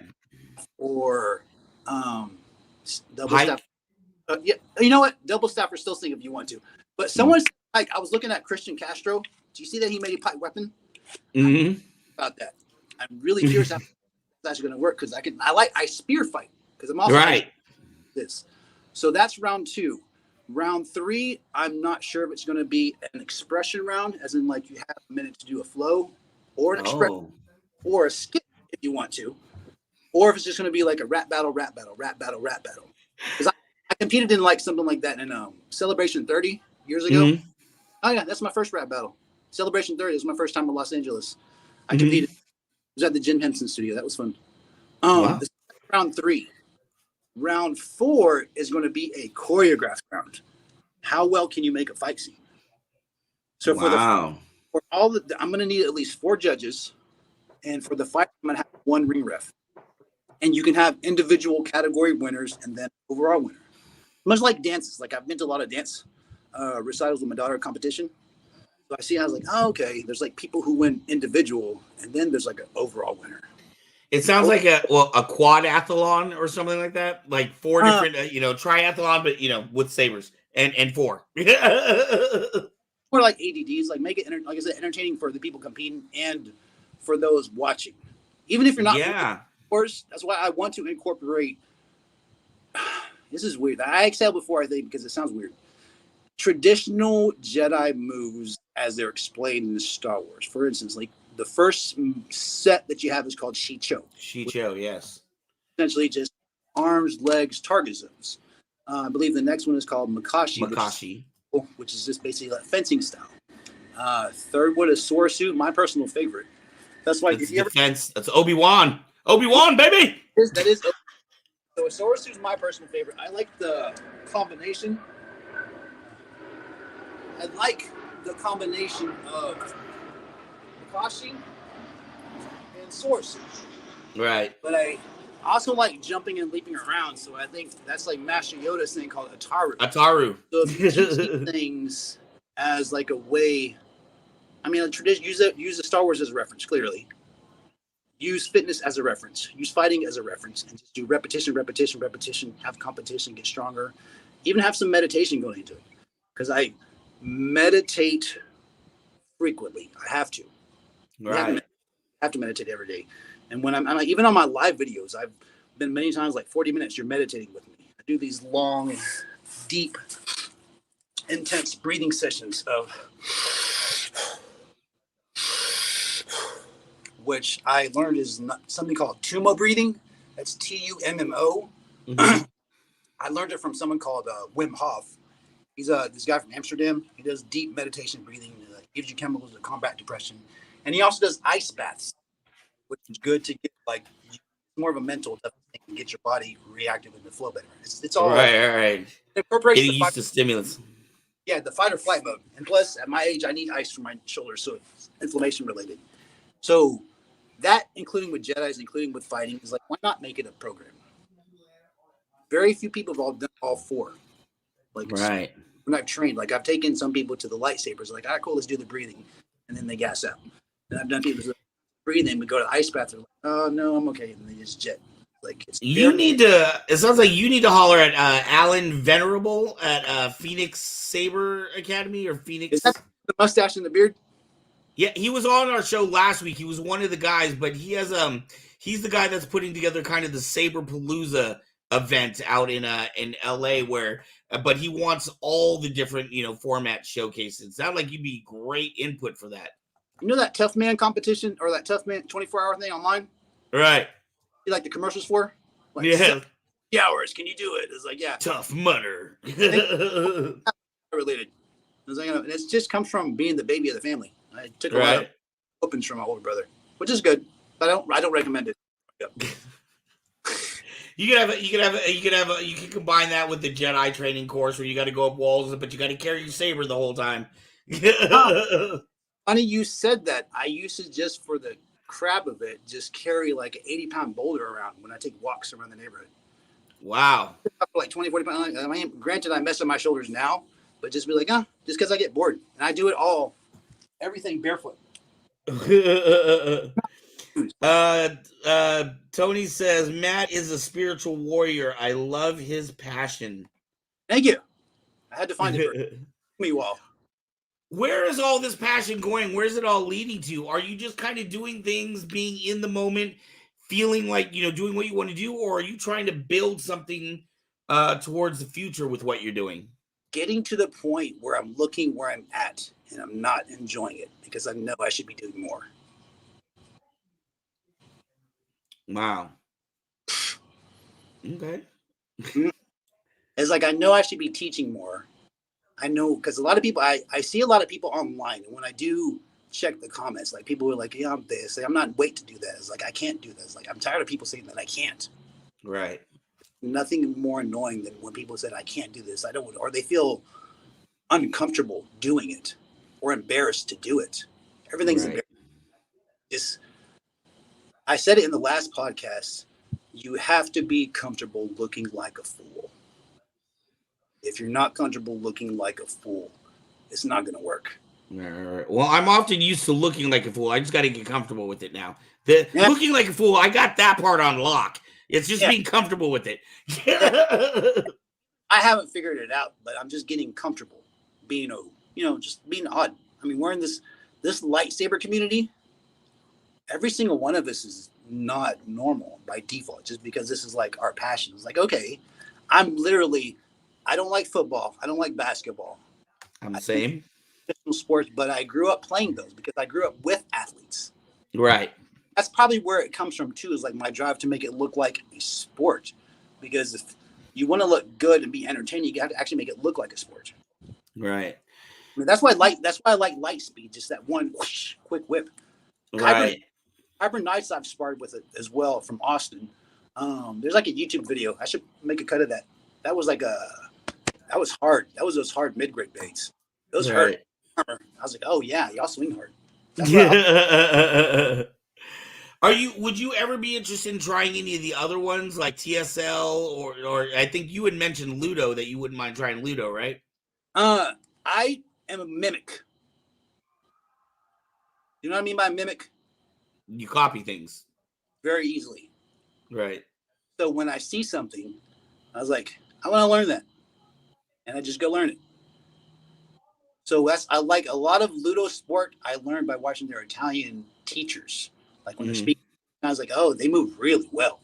or double staff. Yeah, you know what? Double staff or still sing if you want to. But someone's like, I was looking at Christian Castro. Do you see that he made a pipe weapon? About that. I'm really curious how that's going to work because I spear fight because I'm also this. So that's round 2. Round 3, I'm not sure if it's going to be an expression round, as in like you have a minute to do a flow, or an expression, or a skip if you want to, or if it's just going to be like a rap battle. Because I competed in like something like that in Celebration 30 years ago. Oh yeah, that's my first rap battle. Celebration 30 was my first time in Los Angeles. I competed. It was at the Jim Henson studio. That was fun. This is round 3. Round 4 is going to be a choreographed round. How well can you make a fight scene? So I'm going to need at least 4 judges, and for the fight, I'm going to have 1 ring ref. And you can have individual category winners and then overall winner. Much like dances, like I've been to a lot of dance recitals with my daughter competition. So I see, I was like, oh, okay, there's like people who win individual, and then there's like an overall winner. It sounds like a quadathlon or something like that, like 4 different, triathlon, but with sabers and 4. More like ADDs, like make it like I said, entertaining for the people competing and for those watching. Even if you're not, of course, that's why I want to incorporate. This is weird. I exhale before I think because it sounds weird. Traditional Jedi moves as they're explained in Star Wars. For instance, like the first set that you have is called Shicho. Shicho, yes. Essentially just arms, legs, target zones. I believe the next one is called Makashi. Which is just basically like fencing style. Third one is Sorosu, my personal favorite. That's why if you defense. That's Obi-Wan. Obi-Wan, baby. That is. So Sorosu is my personal favorite. I like the combination. of Makashi and Sorosu. Right. But I also like jumping and leaping around, so I think that's like Master Yoda's thing called Ataru. So if you teach things as like a way, I mean, use the Star Wars as a reference, clearly. Use fitness as a reference. Use fighting as a reference, and just do repetition. Have competition, get stronger. Even have some meditation going into it, because I meditate frequently. I have to. Right. I have to meditate every day. And when I'm like, even on my live videos, I've been many times like 40 minutes, you're meditating with me. I do these long, deep, intense breathing sessions of which I learned is something called Tummo breathing. That's Tummo. Mm-hmm. I learned it from someone called Wim Hof. He's this guy from Amsterdam. He does deep meditation breathing. Gives you chemicals to combat depression. And he also does ice baths, which is good to get like more of a mental thing and get your body reactive and the flow better. It's all right. It incorporates getting used to stimulants. Yeah, the fight or flight mode. And plus, at my age, I need ice for my shoulders, so it's inflammation related. So that, including with Jedis, including with fighting, is like, why not make it a program? Very few people have all done all 4. Like, right. When I've trained, like I've taken some people to the lightsabers, like, all right, cool, let's do the breathing, and then they gas out. And I've done people to breathing, we go to the ice bath, they're like, oh no, I'm okay, and they just jet. Like it sounds like you need to holler at Alan Venerable at Phoenix Saber Academy or Phoenix. Is that the mustache and the beard? Yeah, he was on our show last week. He was one of the guys, but he's the guy that's putting together kind of the Saber Palooza event out in LA where but he wants all the different, format showcases. It sounds like you'd be great input for that. You know that Tough Man competition or that Tough Man 24-hour thing online? Right. You like the commercials for? Like, Yeah. hours, can you do it? It's like, yeah. Tough Mudder. Related. It's like, and it just comes from being the baby of the family. I took a lot of opens from my older brother, which is good, but I don't recommend it. Yep. You can combine that with the Jedeye training course where you got to go up walls, but you got to carry your saber the whole time. Funny you said that. I used to, just for the crap of it, just carry like an 80-pound boulder around when I take walks around the neighborhood. Wow. Like 20, 40 pounds. I mean, granted, I mess up my shoulders now, but just be like, just because I get bored. And I do it everything barefoot. Tony says, Matt is a spiritual warrior. I love his passion. Thank you. I had to find it for me. Well, where is all this passion going? Where's it all leading to? Are you just kind of doing things, being in the moment, feeling like, doing what you want to do? Or are you trying to build something towards the future with what you're doing? Getting to the point where I'm looking where I'm at and I'm not enjoying it because I know I should be doing more. Wow. Okay. It's like I know I should be teaching more. I know because a lot of people, I see a lot of people online, and when I do check the comments, like people were like, "Yeah, I'm this." Like, I'm not wait to do that. It's like I can't do this. Like I'm tired of people saying that I can't. Right. Nothing more annoying than when people said I can't do this. I don't, or they feel uncomfortable doing it or embarrassed to do it. Everything's embarrassing. I said it in the last podcast. You have to be comfortable looking like a fool. If you're not comfortable looking like a fool, it's not going to work. Well, I'm often used to looking like a fool. I just got to get comfortable with it now. Looking like a fool, I got that part on lock. It's just being comfortable with it. I haven't figured it out, but I'm just getting comfortable being, just being odd. I mean, we're in this lightsaber community. Every single one of us is not normal by default, just because this is like our passion. It's like, okay, I don't like football. I don't like basketball. I'm the same. Sports, but I grew up playing those because I grew up with athletes. Right. That's probably where it comes from too, is like my drive to make it look like a sport. Because if you want to look good and be entertaining, you have to actually make it look like a sport. Right. I mean, that's why I like light speed, just that one whoosh, quick whip. Right. Kyber Knights I've sparred with it as well from Austin. There's like a YouTube video. I should make a cut of that. That was hard. That was those hard mid-grade baits. Those hurt. I was like, oh yeah, y'all swing hard. Would you ever be interested in trying any of the other ones like TSL or I think you had mentioned Ludo, that you wouldn't mind trying Ludo, right? I am a mimic. You know what I mean by mimic? You copy things very easily. Right. So when I see something, I was like, I want to learn that. And I just go learn it. So I like a lot of Ludo sport. I learned by watching their Italian teachers. Like when they're speaking, I was like, oh, they move really well.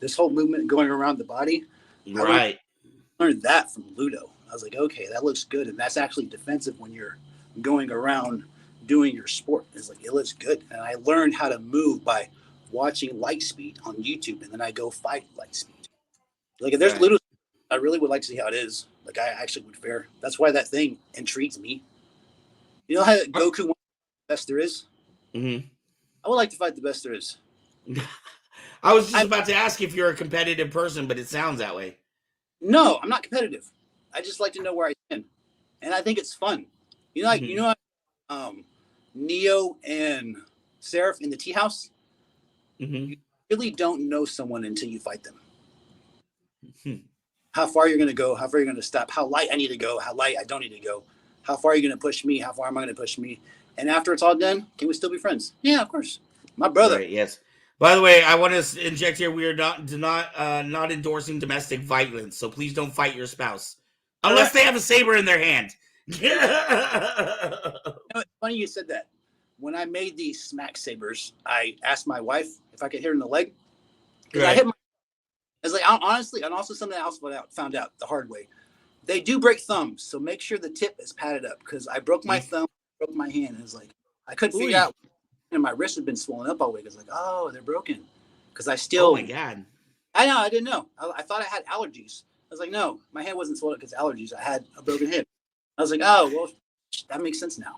This whole movement going around the body. Right. I learned that from Ludo. I was like, okay, that looks good. And that's actually defensive when you're going around doing your sport. It's like, it looks good. And I learned how to move by watching Lightspeed on YouTube. And then I go fight Lightspeed. Like if there's Ludo, I really would like to see how it is. Like I actually would fare. That's why that thing intrigues me. You know how Goku wants the best there is? Mm-hmm. I would like to fight the best there is. I was just about to ask if you're a competitive person, but it sounds that way. No, I'm not competitive. I just like to know where I stand. And I think it's fun. You know, like Neo and Seraph in the tea house. Mm-hmm. You really don't know someone until you fight them. Mm-hmm. How far you're going to go, how far you're going to stop, how light I need to go, how light I don't need to go, how far are you going to push me, how far am I going to push me, and after it's all done, can we still be friends? Yeah, of course. My brother. Right, yes. By the way, I want to inject here: we are not endorsing domestic violence, so please don't fight your spouse unless they have a saber in their hand. You know, it's funny you said that. when I made these smack sabers, I asked my wife if I could hit her in the leg. Because Right. I hit my, it's like, honestly, and also something else found out the hard way. They do break thumbs, so make sure the tip is padded up. Because I broke my thumb, broke my hand, and it's like I couldn't figure out. And my wrist had been swollen up all week. It's like, oh, they're broken. Because I still. Oh my god. I know. I didn't know. I thought I had allergies. I was like, no, my hand wasn't swollen because allergies. I had a broken hand. I was like, oh, well, that makes sense now.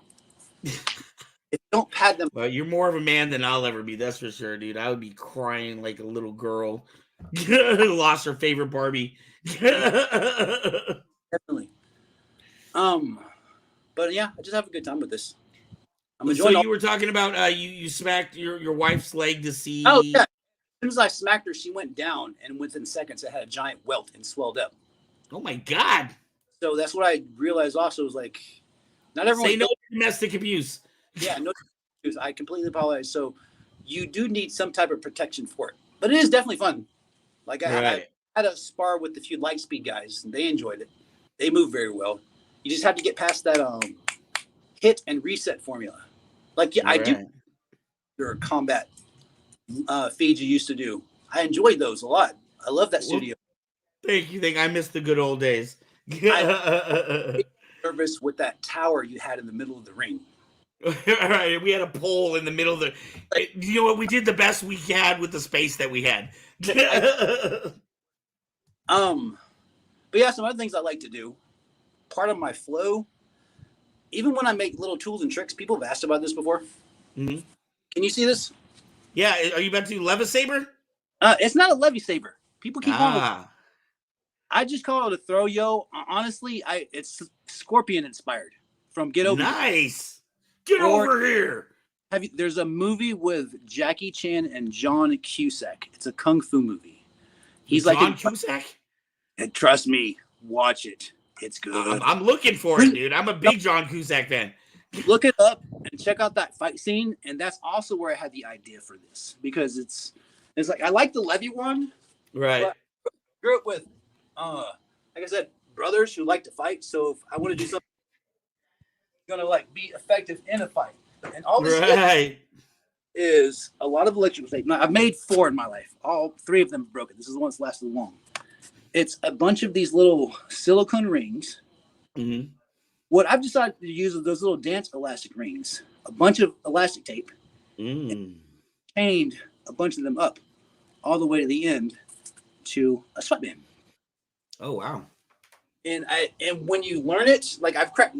If you don't pad them. Well, you're more of a man than I'll ever be. That's for sure, dude. I would be crying like a little girl who lost her favorite Barbie. Definitely. But yeah, I just have a good time with this. I'm enjoying. So you were talking about you smacked your wife's leg to see. Oh yeah. As soon as I smacked her, she went down, and within seconds, it had a giant welt and swelled up. Oh my god! So that's what I realized. Also, was like, not everyone. Say no to domestic abuse. Yeah, no. I completely apologize. So you do need some type of protection for it, but it is definitely fun. Like I had a spar with a few Lightspeed guys, and they enjoyed it. They move very well. You just have to get past that hit and reset formula. Like I do your combat feeds you used to do. I enjoyed those a lot. I love that studio. Thank you. I missed the good old days. I nervous with that tower you had in the middle of the ring. All right, we had a pole in the middle of the. You know what? We did the best we had with the space that we had. But yeah, some other things I like to do. Part of my flow, even when I make little tools and tricks, people have asked about this before. Mm-hmm. Can you see this? Yeah, are you about to do Levi Saber? It's not a Levy Saber. People keep calling it. I just call it a throw yo. Honestly, it's Scorpion inspired from Get Over. Nice. Get over here. There's a movie with Jackie Chan and John Cusack. It's a kung fu movie. He's John Cusack? And trust me, watch it. It's good. I'm looking for it, dude. I'm a big John Cusack fan. Look it up and check out that fight scene. And that's also where I had the idea for this, because it's like I like the Levy one. Right. But I grew up with like I said, brothers who like to fight. So if I want to do something gonna like be effective in a fight. And all this is a lot of electrical tape. Now, I've made 4 in my life. All 3 of them broken. This is the one that's lasted long. It's a bunch of these little silicone rings. Mm-hmm. What I've decided to use are those little dance elastic rings. A bunch of elastic tape. And chained a bunch of them up all the way to the end to a sweatband. Oh wow. And when you learn it, like I've cracked.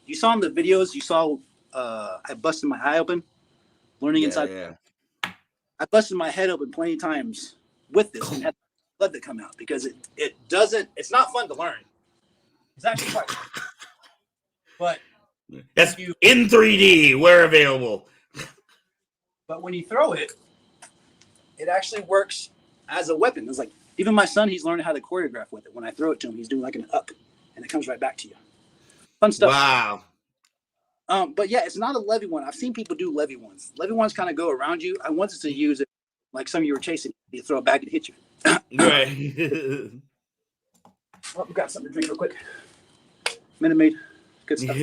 You saw in the videos, you saw I busted my eye open learning inside. Yeah. I busted my head open plenty of times with this and had blood that come out because it's not fun to learn. It's actually quite fun. But that's in 3D, where available. But when you throw it, it actually works as a weapon. It's like even my son, he's learning how to choreograph with it. When I throw it to him, he's doing like an up and it comes right back to you. Fun stuff. Wow. But yeah, it's not a Levy one. I've seen people do Levy ones. Levy ones kind of go around you. I wanted to use it like some of you were chasing. You throw it back and hit you. Right. Oh, we got something to drink real quick. Minute Maid. Good stuff.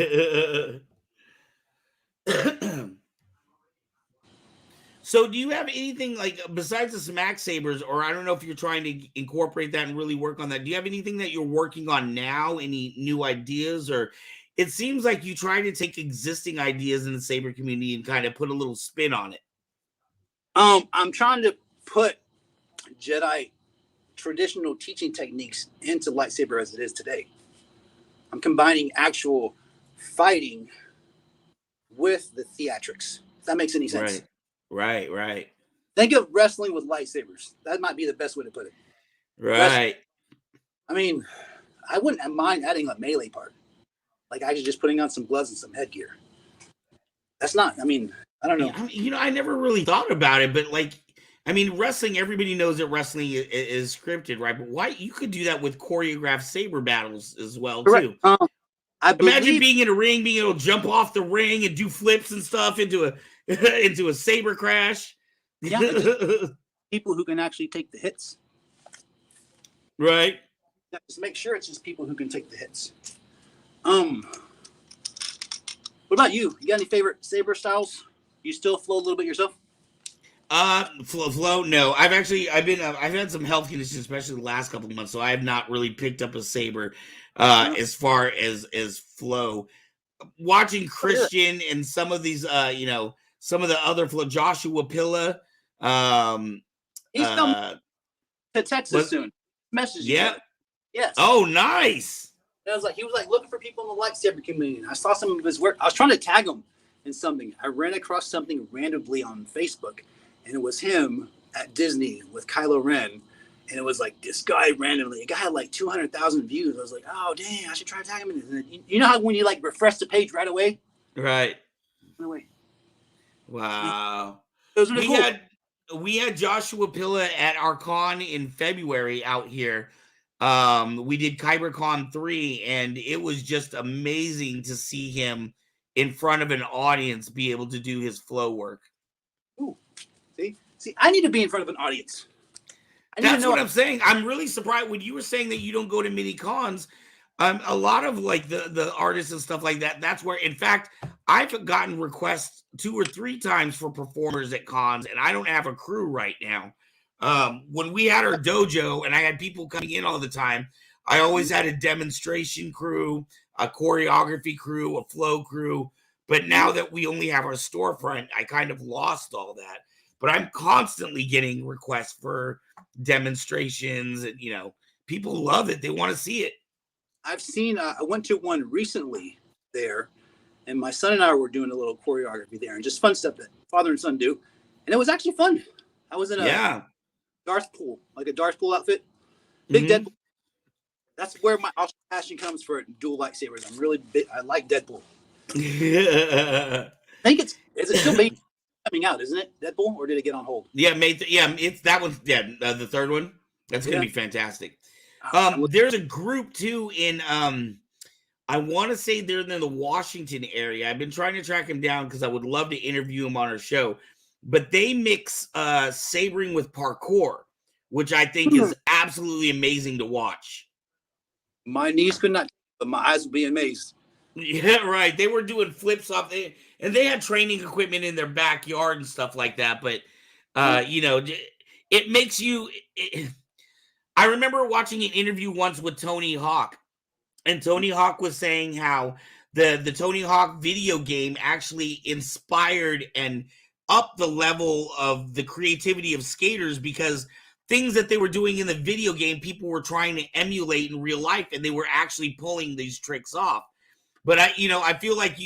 So do you have anything like besides the smack sabers, or I don't know if you're trying to incorporate that and really work on that? Do you have anything that you're working on now? Any new ideas? Or it seems like you try to take existing ideas in the saber community and kind of put a little spin on it. I'm trying to put Jedeye traditional teaching techniques into lightsaber as it is today. I'm combining actual fighting with the theatrics. If that makes any sense. Right. Think of wrestling with lightsabers. That might be the best way to put it. Right. I mean, I wouldn't mind adding a melee part. Like actually just putting on some gloves and some headgear. That's not, I mean, I don't know. I never really thought about it, but like, I mean, wrestling, everybody knows that wrestling is scripted, right? But why you could do that with choreographed saber battles as well, too. Imagine being in a ring, being able to jump off the ring and do flips and stuff into a saber crash. Yeah, people who can actually take the hits. Right. Yeah, just make sure it's just people who can take the hits. What about you? You got any favorite saber styles? You still flow a little bit yourself? Flow. No, I've had some health conditions, especially the last couple of months, so I have not really picked up a Saber. As far as flow, watching Christian and some of these, some of the other flow, Joshua Pilla, He's coming to Texas soon. Message each other. Yes. Oh, nice. And he was like looking for people in the lightsaber community. And I saw some of his work. I was trying to tag him in something. I ran across something randomly on Facebook, and it was him at Disney with Kylo Ren. And it was like this guy randomly. The guy had like 200,000 views. I was like, oh, dang, I should try to tag him in this. And you know how when you like refresh the page right away? Right. Right away. Wow. It was really cool. We had Joshua Pilla at our con in February out here. We did Kyber Con 3, and it was just amazing to see him in front of an audience be able to do his flow work. Ooh. See, I need to be in front of an audience. That's what I'm saying. I'm really surprised when you were saying that you don't go to mini cons. A lot of like the artists and stuff like that. That's where, in fact, I've gotten requests 2 or 3 times for performers at cons, and I don't have a crew right now. When we had our dojo and I had people coming in all the time, I always had a demonstration crew, a choreography crew, a flow crew. But now that we only have our storefront, I kind of lost all that. But I'm constantly getting requests for demonstrations, and people love it. They want to see it. I've seen. I went to one recently there, and my son and I were doing a little choreography there, and just fun stuff that father and son do, and it was actually fun. I was in a Darth pool, like a Darth pool outfit, big Deadpool. That's where my passion comes for dual lightsabers. I'm really big. I like Deadpool. I think is it still coming out, isn't it? Deadpool, or did it get on hold? Yeah, it's that one. Yeah, the third one. That's gonna be fantastic. There's a group too in I want to say they're in the Washington area. I've been trying to track him down because I would love to interview him on our show. But they mix sabering with parkour, which I think is absolutely amazing to watch. My knees could not, but my eyes would be amazed. Yeah, right. They were doing flips off, and they had training equipment in their backyard and stuff like that. But it makes you. I remember watching an interview once with Tony Hawk, and Tony Hawk was saying how the Tony Hawk video game actually inspired and upped the level of the creativity of skaters, because things that they were doing in the video game, people were trying to emulate in real life, and they were actually pulling these tricks off. But I feel like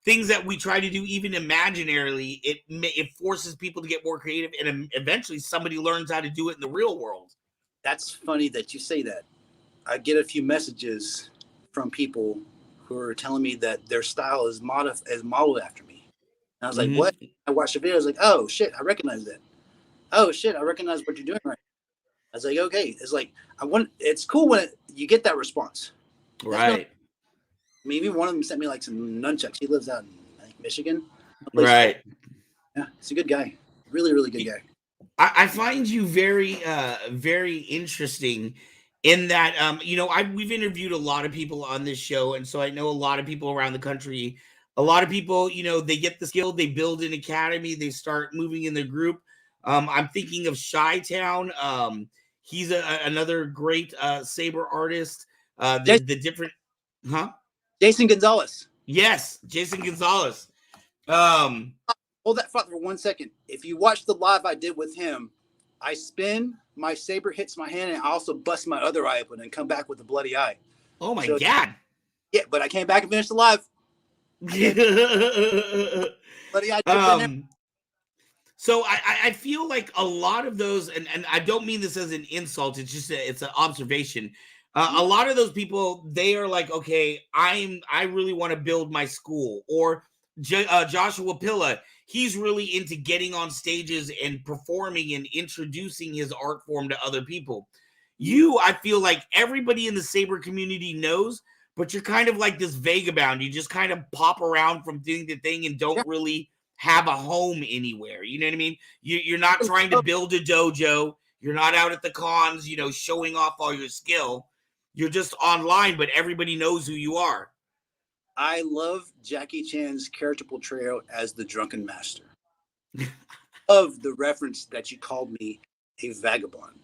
things that we try to do even imaginarily, it forces people to get more creative, and eventually somebody learns how to do it in the real world. That's funny that you say that. I get a few messages from people who are telling me that their style is modeled after me. And I was like, what? I watched the video. I was like, oh shit, I recognize that. Oh shit, I recognize what you're doing right now. I was like, okay. It's like it's cool when you get that response. Right. Maybe one of them sent me like some nunchucks. He lives out in Michigan. Right. Yeah, he's a good guy. Really, really good guy. I find you very, very interesting in that, we've interviewed a lot of people on this show. And so I know a lot of people around the country. A lot of people, they get the skill, they build an academy, they start moving in their group. I'm thinking of Chi-Town. He's another great saber artist. The different, Jason Gonzalez. Yes, Jason Gonzalez. Hold that thought for 1 second. If you watch the live I did with him, I spin, my saber hits my hand, and I also bust my other eye open and come back with a bloody eye. Oh my God. Yeah, but I came back and finished the live. Bloody eye. So I feel like a lot of those, and I don't mean this as an insult, it's just it's an observation. A lot of those people, they are like, okay, I really want to build my school. Or Joshua Pilla, he's really into getting on stages and performing and introducing his art form to other people. I feel like everybody in the saber community knows, but you're kind of like this vagabond. You just kind of pop around from thing to thing and don't really have a home anywhere. You know what I mean? You're not trying to build a dojo. You're not out at the cons, showing off all your skill. You're just online, but everybody knows who you are. I love Jackie Chan's character portrayal as the drunken master. Of the reference that you called me a vagabond.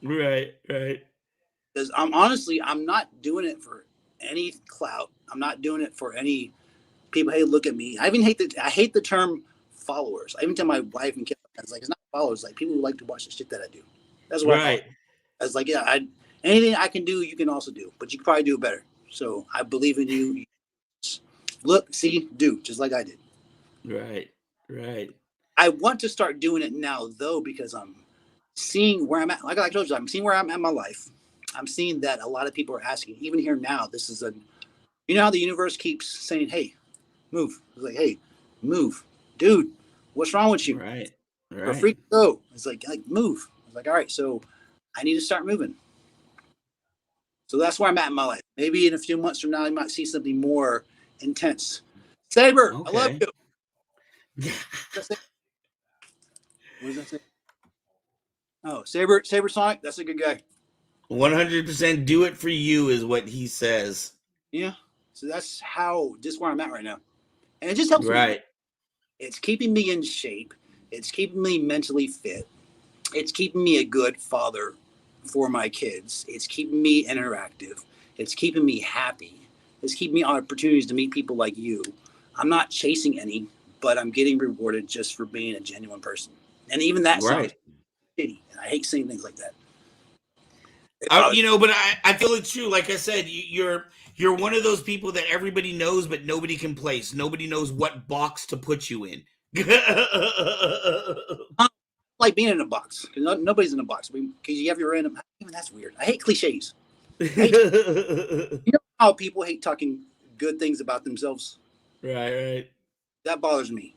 Right. Because I'm not doing it for any clout. I'm not doing it for any people. Hey, look at me. I hate the term followers. I even tell my wife and kids, it's like, it's not followers. Like people who like to watch the shit that I do. That's what I call it. I was like, yeah, anything I can do, you can also do, but you can probably do it better. So I believe in you. Look, see, do just like I did. Right. I want to start doing it now though, because I'm seeing where I'm at. Like I told you, I'm seeing where I'm at in my life. I'm seeing that a lot of people are asking, even here now, this is you know how the universe keeps saying, hey, move. It's like, hey, move. Dude, what's wrong with you? Right. Or freak go. It's like move. I was like, all right, so I need to start moving. So that's where I'm at in my life. Maybe in a few months from now, you might see something more intense. Saber, okay. I love you. What does that say? Oh, Saber Sonic, that's a good guy. 100% do it for you is what he says. Yeah. So that's just where I'm at right now. And it just helps me. It's keeping me in shape. It's keeping me mentally fit. It's keeping me a good father for my kids. It's keeping me interactive. It's keeping me happy. It's keeping me opportunities to meet people like you. I'm not chasing any, but I'm getting rewarded just for being a genuine person. And even that sounds shitty. And I hate saying things like that. But I feel it's true. Like I said, you're one of those people that everybody knows, but nobody can place. Nobody knows what box to put you in. Like being in a box. Nobody's in a box. Because you have your random. Even that's weird. I hate cliches. You know how people hate talking good things about themselves? Right. That bothers me.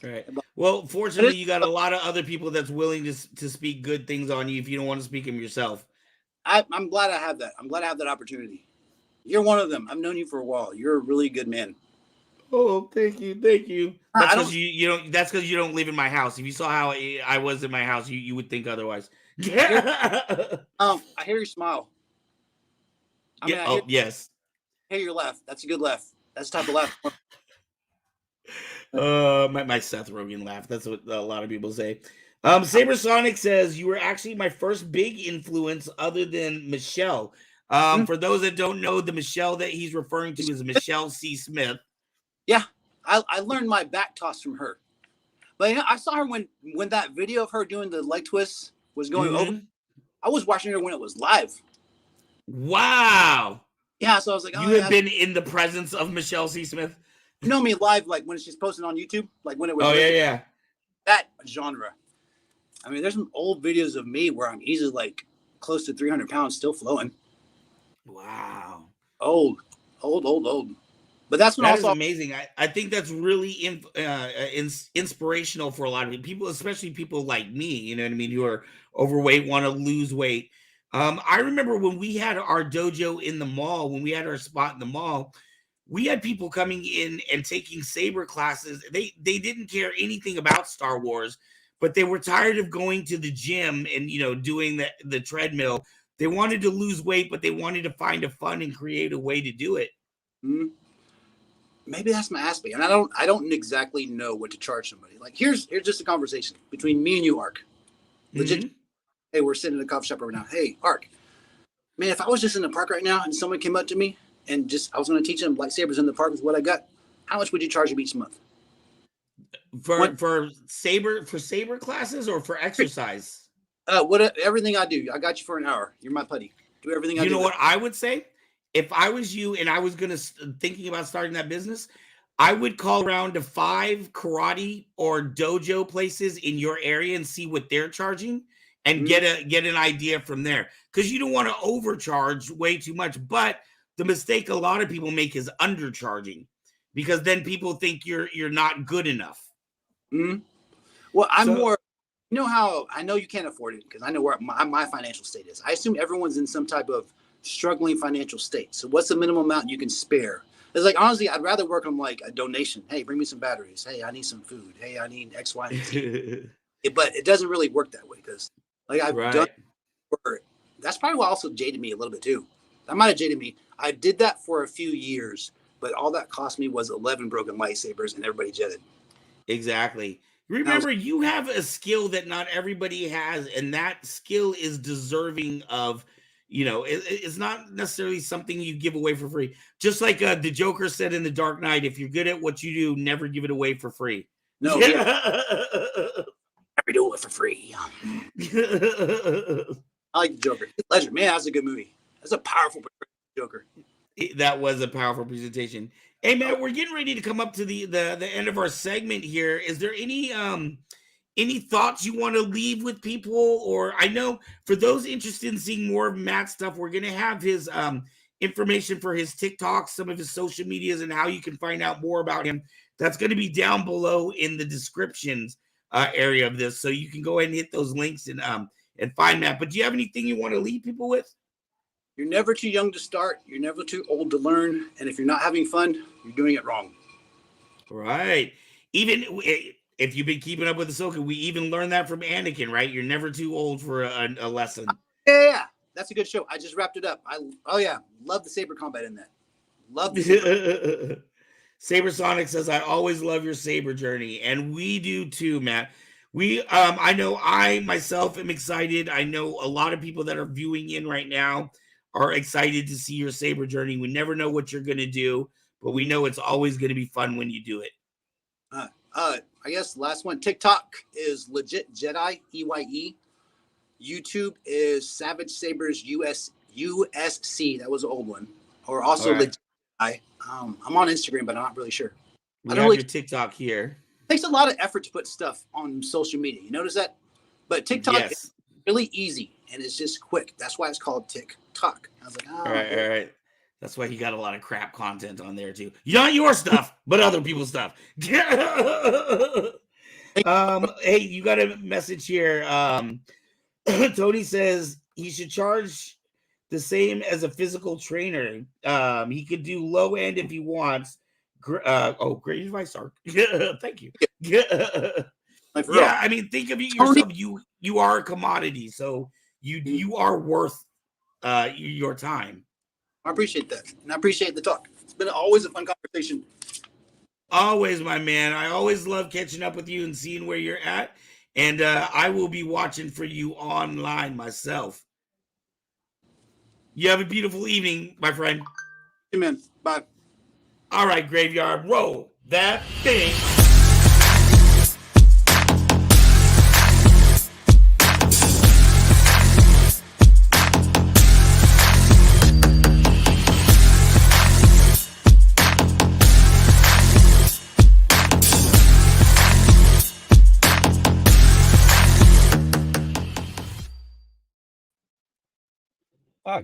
Right. Well, fortunately, you got a lot of other people that's willing to speak good things on you if you don't want to speak them yourself. I'm glad I have that. I'm glad I have that opportunity. You're one of them. I've known you for a while. You're a really good man. Oh, thank you. That's because you don't. That's because you don't live in my house. If you saw how I was in my house, you would think otherwise. I hear your smile. Yes. I hear your laugh. That's a good laugh. That's the type of laugh. My Seth Rogen laugh. That's what a lot of people say. Saber Sonic says you were actually my first big influence other than Michelle. For those that don't know, the Michelle that he's referring to is Michelle C. Smith. Yeah, I learned my back toss from her. But I saw her when that video of her doing the leg twists was going over. I was watching her when it was live. Wow. Yeah, so I was like, you have been in the presence of Michelle C. Smith? You know me live, like when she's posting on YouTube, like when it was. Oh, yeah. That genre. I mean, there's some old videos of me where I'm easily like close to 300 pounds still flowing. Wow. Old. But that's when that is amazing. I think that's really inspirational for a lot of people, especially people like me, you know what I mean, who are overweight, want to lose weight. I remember when we had our dojo in the mall, when we had our spot in the mall, we had people coming in and taking saber classes. They didn't care anything about Star Wars, but they were tired of going to the gym and, doing the treadmill. They wanted to lose weight, but they wanted to find a fun and creative way to do it. Mm-hmm. Maybe that's my aspect. And I don't exactly know what to charge somebody. Like here's just a conversation between me and you, Ark. Legit. Hey, we're sitting in a coffee shop right now. Hey, Ark. Man, if I was just in the park right now and someone came up to me and I was going to teach them lightsabers in the park with what I got, how much would you charge them each month? For saber classes or for exercise? Everything I do. I got you for an hour. You're my buddy. Do everything I do. You know what I would say? If I was you and I was thinking about starting that business, I would call around to 5 karate or dojo places in your area and see what they're charging and get an idea from there. Because you don't want to overcharge way too much. But the mistake a lot of people make is undercharging, because then people think you're not good enough. Mm-hmm. Well, more. You know how I know you can't afford it because I know where my financial state is. I assume everyone's in some type of struggling financial state. So what's the minimum amount you can spare? It's like, honestly, I'd rather work on like a donation. Hey, bring me some batteries. Hey, I need some food. Hey, I need X, Y, and Z. But it doesn't really work that way because like I've done for, that's probably what also jaded me a little bit too. That might have jaded me. I did that for a few years, but all that cost me was 11 broken lightsabers, and everybody jetted. Exactly. Remember, you have a skill that not everybody has, and that skill is deserving of, it's not necessarily something you give away for free. Just like the Joker said in The Dark Knight, if you're good at what you do, never give it away for free. No, never do it for free. I like the Joker. Pleasure, man. That's a good movie. That's a powerful Joker. That was a powerful presentation. Hey, Matt, we're getting ready to come up to the end of our segment here. Is there any thoughts you want to leave with people? Or I know for those interested in seeing more of Matt's stuff, we're going to have his information for his TikTok, some of his social medias, and how you can find out more about him. That's going to be down below in the descriptions area of this. So you can go ahead and hit those links and find Matt. But do you have anything you want to leave people with? You're never too young to start. You're never too old to learn. And if you're not having fun, you're doing it wrong. Right. Even if you've been keeping up with Ahsoka, we even learned that from Anakin, right? You're never too old for a lesson. Yeah. That's a good show. I just wrapped it up. Love the saber combat in that. Love the saber. Saber Sonic says, I always love your saber journey. And we do too, Matt. I know I myself am excited. I know a lot of people that are viewing in right now are excited to see your saber journey. We never know what you're going to do, but we know it's always going to be fun when you do it. I guess last one, TikTok is legit Jedeye, EYE. YouTube is Savage Sabers USC. That was an old one. Or also legit Jedeye. I'm on Instagram, but I'm not really sure. I don't have your TikTok here. It takes a lot of effort to put stuff on social media. You notice that? But TikTok is really easy, and it's just quick. That's why it's called TikTok. I was like, all right. That's why he got a lot of crap content on there too. Not your stuff, but other people's stuff. Hey, you got a message here. Tony says he should charge the same as a physical trainer. He could do low end if he wants. Great advice, Sark. Thank you. Yeah, I mean, think of it yourself. You are a commodity, so you are worth your time. I appreciate that, and I appreciate the talk. It's been always a fun conversation. Always, my man. I always love catching up with you and seeing where you're at, and I will be watching for you online myself. You have a beautiful evening, my friend. Amen. Bye. All right, Graveyard, roll that thing.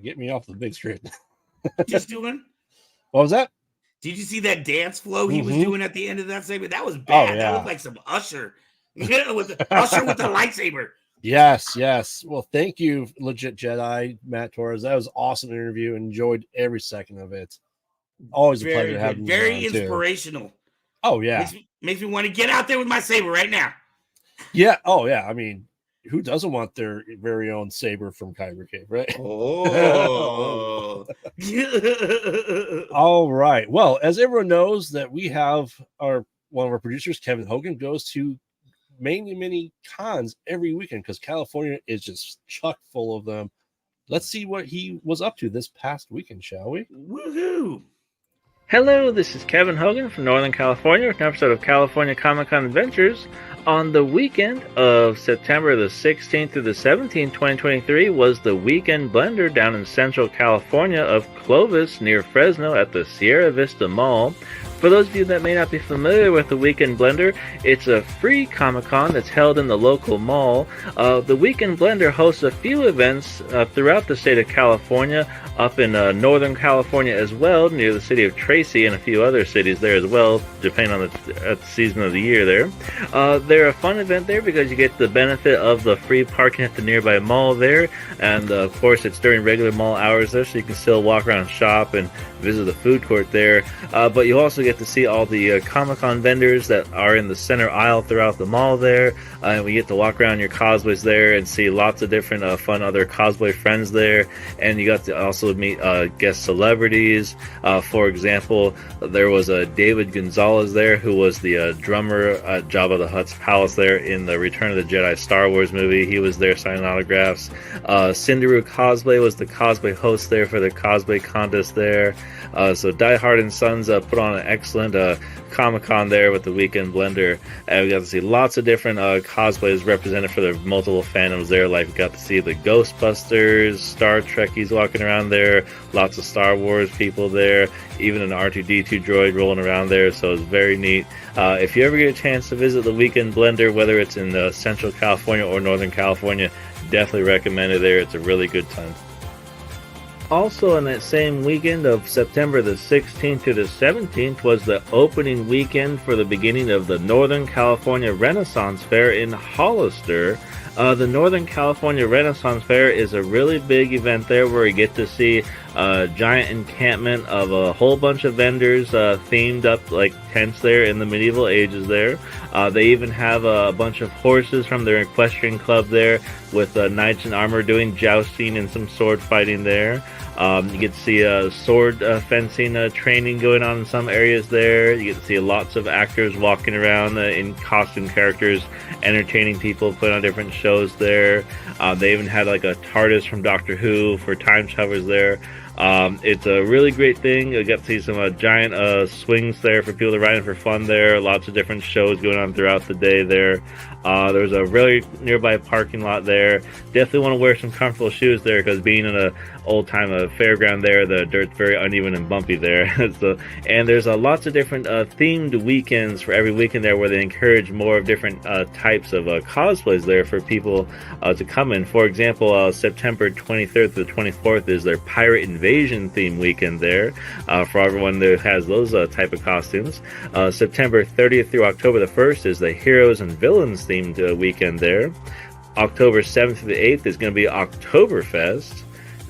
Get me off the big screen. Just doing. What was that? Did you see that dance flow he was doing at the end of that segment? That was bad. Oh, yeah. That looked like some Usher. with Usher with the lightsaber. Yes. Well, thank you, legit Jedeye, Matt Torres. That was an awesome interview. Enjoyed every second of it. Always a pleasure to have you. Very inspirational. Too. Oh yeah. Makes me want to get out there with my saber right now. Yeah. Oh yeah. I mean, who doesn't want their very own saber from Kyber Cave, right? Oh. All right. Well, as everyone knows, that we have one of our producers, Kevin Hogan, goes to many cons every weekend because California is just chock full of them. Let's see what he was up to this past weekend, shall we? Woohoo! Hello, this is Kevin Hogan from Northern California with an episode of California Comic-Con Adventures. On the weekend of September the 16th through the 17th, 2023, was the Weekend Blender down in Central California of Clovis near Fresno at the Sierra Vista Mall. For those of you that may not be familiar with the Weekend Blender, it's a free Comic-Con that's held in the local mall. The Weekend Blender hosts a few events throughout the state of California, up in Northern California as well, near the city of Tracy and a few other cities there as well, depending on the season of the year there. They're a fun event there because you get the benefit of the free parking at the nearby mall there, and of course it's during regular mall hours there, so you can still walk around and shop and visit the food court there, but you also get get to see all the Comic-Con vendors that are in the center aisle throughout the mall there. And we get to walk around your cosplays there and see lots of different fun other cosplay friends there. And you got to also meet guest celebrities. For example, there was David Gonzalez there, who was the drummer at Jabba the Hutt's palace there in the Return of the Jedi Star Wars movie. He was there signing autographs. Cinderu Cosplay was the cosplay host there for the cosplay contest there. So Die Hard and Sons put on an excellent Comic-Con there with the Weekend Blender. And we got to see lots of different cosplays represented for the multiple fandoms there. Like we got to see the Ghostbusters, Star Trekkies walking around there, lots of Star Wars people there, even an R2-D2 droid rolling around there. So it's very neat. If you ever get a chance to visit the Weekend Blender, whether it's in Central California or Northern California, definitely recommend it there. It's a really good time. Also on that same weekend of September the 16th to the 17th was the opening weekend for the beginning of the Northern California Renaissance Fair in Hollister. The Northern California Renaissance Fair is a really big event there where you get to see a giant encampment of a whole bunch of vendors themed up like tents there in the medieval ages there. They even have a bunch of horses from their equestrian club there with knights in armor doing jousting and some sword fighting there. You get to see sword fencing training going on in some areas there. You get to see lots of actors walking around in costume characters, entertaining people, putting on different shows there. They even had like a TARDIS from Doctor Who for time travelers there. It's a really great thing. You got to see some giant swings there for people to ride in for fun there. Lots of different shows going on throughout the day there. There's a really nearby parking lot there. Definitely want to wear some comfortable shoes there because being in an old-time fairground there, the dirt's very uneven and bumpy there. And there's lots of different themed weekends for every weekend there where they encourage more of different types of cosplays there for people to come in. For example, September 23rd to the 24th is their Pirate Invasion theme weekend there for everyone that has those type of costumes. September 30th through October the 1st is the Heroes and Villains themed weekend there. October 7th through the 8th is going to be Oktoberfest.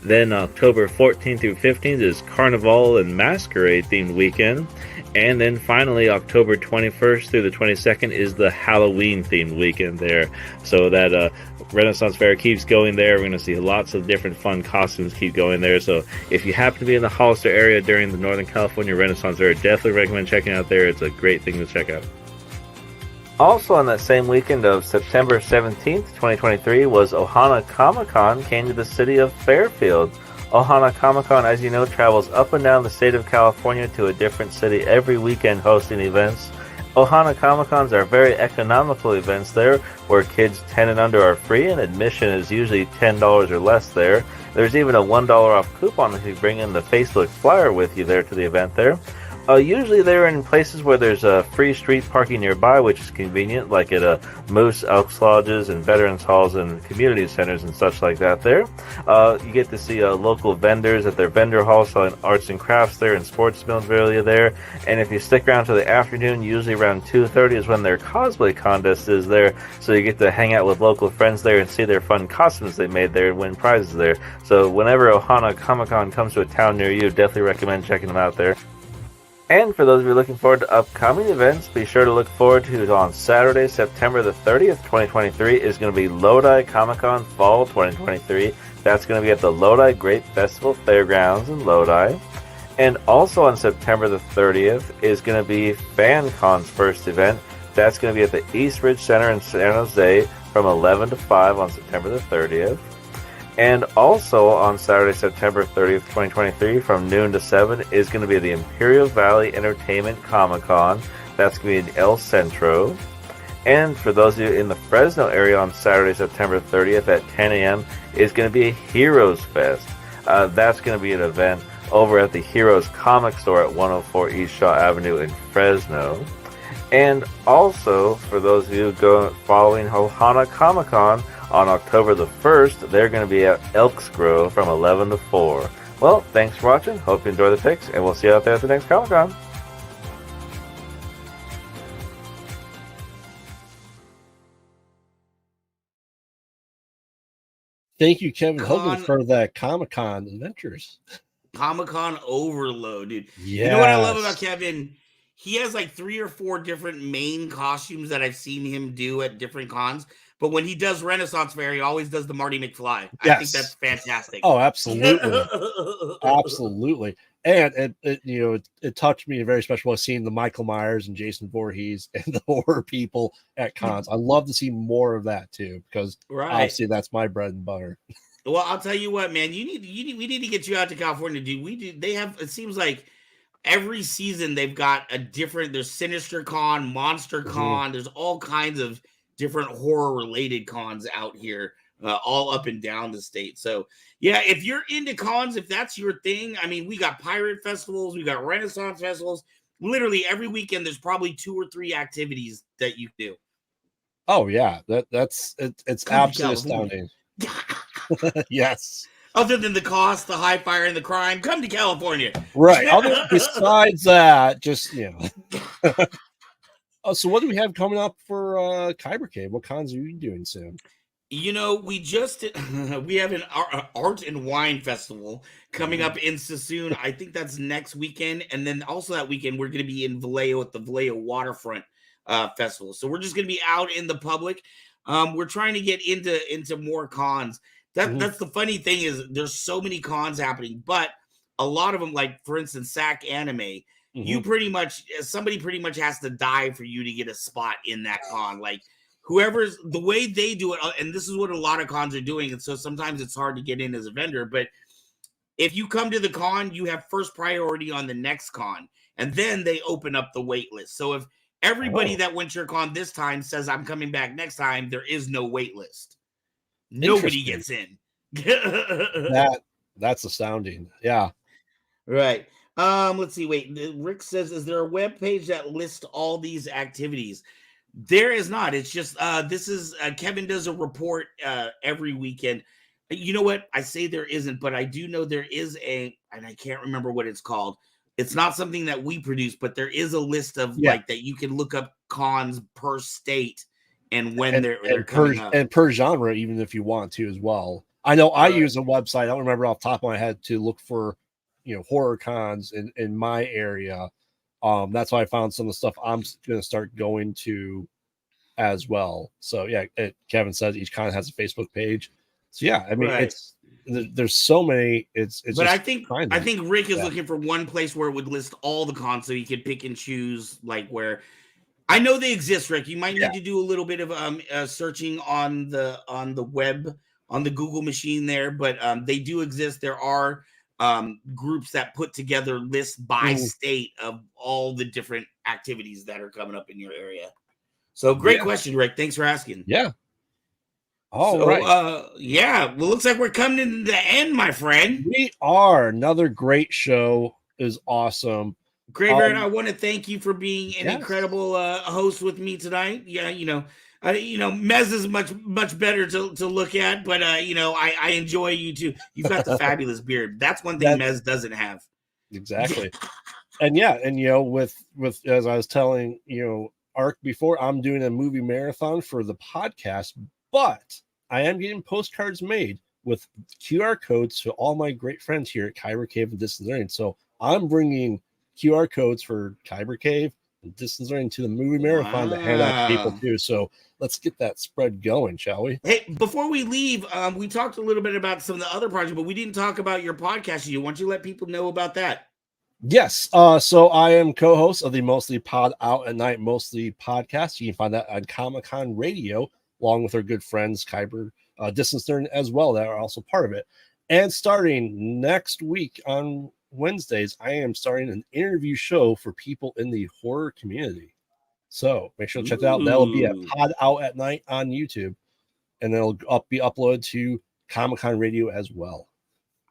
Then October 14th through 15th is Carnival and Masquerade themed weekend. And then finally October 21st through the 22nd is the Halloween themed weekend there. So that Renaissance Fair keeps going there. We're going to see lots of different fun costumes keep going there. So if you happen to be in the Hollister area during the Northern California Renaissance Fair, definitely recommend checking out there. It's a great thing to check out. Also on that same weekend of September 17th, 2023 was Ohana Comic-Con came to the city of Fairfield. Ohana Comic-Con, as you know, travels up and down the state of California to a different city every weekend hosting events. Ohana Comic-Cons are very economical events there, where kids 10 and under are free and admission is usually $10 or less there. There's even a $1 off coupon if you bring in the Facebook flyer with you there to the event there. Usually they're in places where there's free street parking nearby, which is convenient, like at Moose, Elks Lodges, and Veterans Halls and community centers and such like that there. You get to see local vendors at their vendor hall selling arts and crafts there and sports memorabilia there. And if you stick around to the afternoon, usually around 2:30 is when their cosplay contest is there. So you get to hang out with local friends there and see their fun costumes they made there and win prizes there. So whenever Ohana Comic-Con comes to a town near you, definitely recommend checking them out there. And for those of you looking forward to upcoming events, be sure to look forward to on Saturday, September the 30th, 2023, is going to be Lodi Comic-Con Fall 2023. That's going to be at the Lodi Grape Festival Fairgrounds in Lodi. And also on September the 30th is going to be FanCon's first event. That's going to be at the East Ridge Center in San Jose from 11 to 5 on September the 30th. And also on Saturday, September 30th, 2023, from noon to 7 is going to be the Imperial Valley Entertainment Comic-Con. That's going to be in El Centro. And for those of you in the Fresno area on Saturday, September 30th at 10 a.m. is going to be a Heroes Fest. That's going to be an event over at the Heroes Comic Store at 104 East Shaw Avenue in Fresno. And also, for those of you following Ohana Comic-Con, on October the 1st, they're going to be at Elks Grove from 11 to 4. Well, thanks for watching. Hope you enjoy the picks, and we'll see you out there at the next Comic-Con. Thank you, Kevin Hogan, for that Comic-Con adventures. Comic-Con overload, dude. Yeah. You know what I love about Kevin? he has like 3 or 4 different main costumes that I've seen him do at different cons. But when he does Renaissance Fair, he always does the Marty McFly. I think that's fantastic. Oh, absolutely. Absolutely. And it touched me in a very special way seeing the Michael Myers and Jason Voorhees and the horror people at cons. I love to see more of that too, because obviously that's my bread and butter. Well, I'll tell you what, man, we need to get you out to California, dude. They have, it seems like every season they've got a different, there's Sinister Con, Monster Con, there's all kinds of different horror related cons out here, all up and down the state. So yeah, if you're into cons, if that's your thing, I mean, we got pirate festivals, we got Renaissance festivals. Literally every weekend there's probably 2 or 3 activities that you do. Oh yeah, it's absolutely astounding. Yes. Other than the cost, the high fire, and the crime, come to California. Right. Besides that, just Oh, so what do we have coming up for Kyber Cave? What cons are you doing soon? We have an art and wine festival coming up in Sassoon. I think that's next weekend. And then also that weekend, we're going to be in Vallejo at the Vallejo Waterfront Festival. So we're just going to be out in the public. We're trying to get into more cons. That's the funny thing is there's so many cons happening, but a lot of them, like for instance, SAC Anime, somebody pretty much has to die for you to get a spot in that con. Like whoever's the way they do it, and this is what a lot of cons are doing. And so sometimes it's hard to get in as a vendor, but if you come to the con, you have first priority on the next con, and then they open up the wait list. So if everybody that went to your con this time says I'm coming back next time, there is no wait list. Nobody gets in. That's astounding. Yeah. Right. Let's see. Wait, Rick says, is there a web page that lists all these activities? There is not. It's just Kevin does a report every weekend. You know what? I say there isn't, but I do know there is and I can't remember what it's called. It's not something that we produce, but there is a list of like that you can look up cons per state and when they're coming up. And per genre, even if you want to as well. I know I use a website. I don't remember off the top of my head to look for, horror cons in my area. That's why I found some of the stuff I'm going to start going to as well. So yeah, Kevin says each con has a Facebook page. So yeah, I mean, there's so many. But I think Rick is looking for one place where it would list all the cons, so he could pick and choose like where. I know they exist, Rick. You might need to do a little bit of searching on the web, on the Google machine there, but they do exist. There are groups that put together lists by state of all the different activities that are coming up in your area. So great question, Rick. Thanks for asking. Yeah. All right. Well, looks like we're coming to the end, my friend. We are. Another great show. Is awesome. Graveyard, I want to thank you for being an incredible host with me tonight. Yeah, Mez is much better to look at, but I enjoy you too. You've got the fabulous beard. That's one thing Mez doesn't have. Exactly. And with as I was telling Ark before, I'm doing a movie marathon for the podcast, but I am getting postcards made with QR codes to all my great friends here at Kyber Cave and Distance Learning. So I'm bringing QR codes for Kyber Cave and Distance Learning to the movie marathon to hand out to people too. So let's get that spread going, shall we? Hey, before we leave, we talked a little bit about some of the other projects, but we didn't talk about your podcast. Why don't you let people know about that? Yes. So I am co-host of the Mostly Pod Out at Night Mostly podcast. You can find that on Comic-Con Radio, along with our good friends Kyber Distance Learning as well, that are also part of it. And starting next week on Wednesdays, I am starting an interview show for people in the horror community. So make sure to check that out. That'll be at Pod Out at Night on YouTube, and then it'll be uploaded to Comic-Con Radio as well.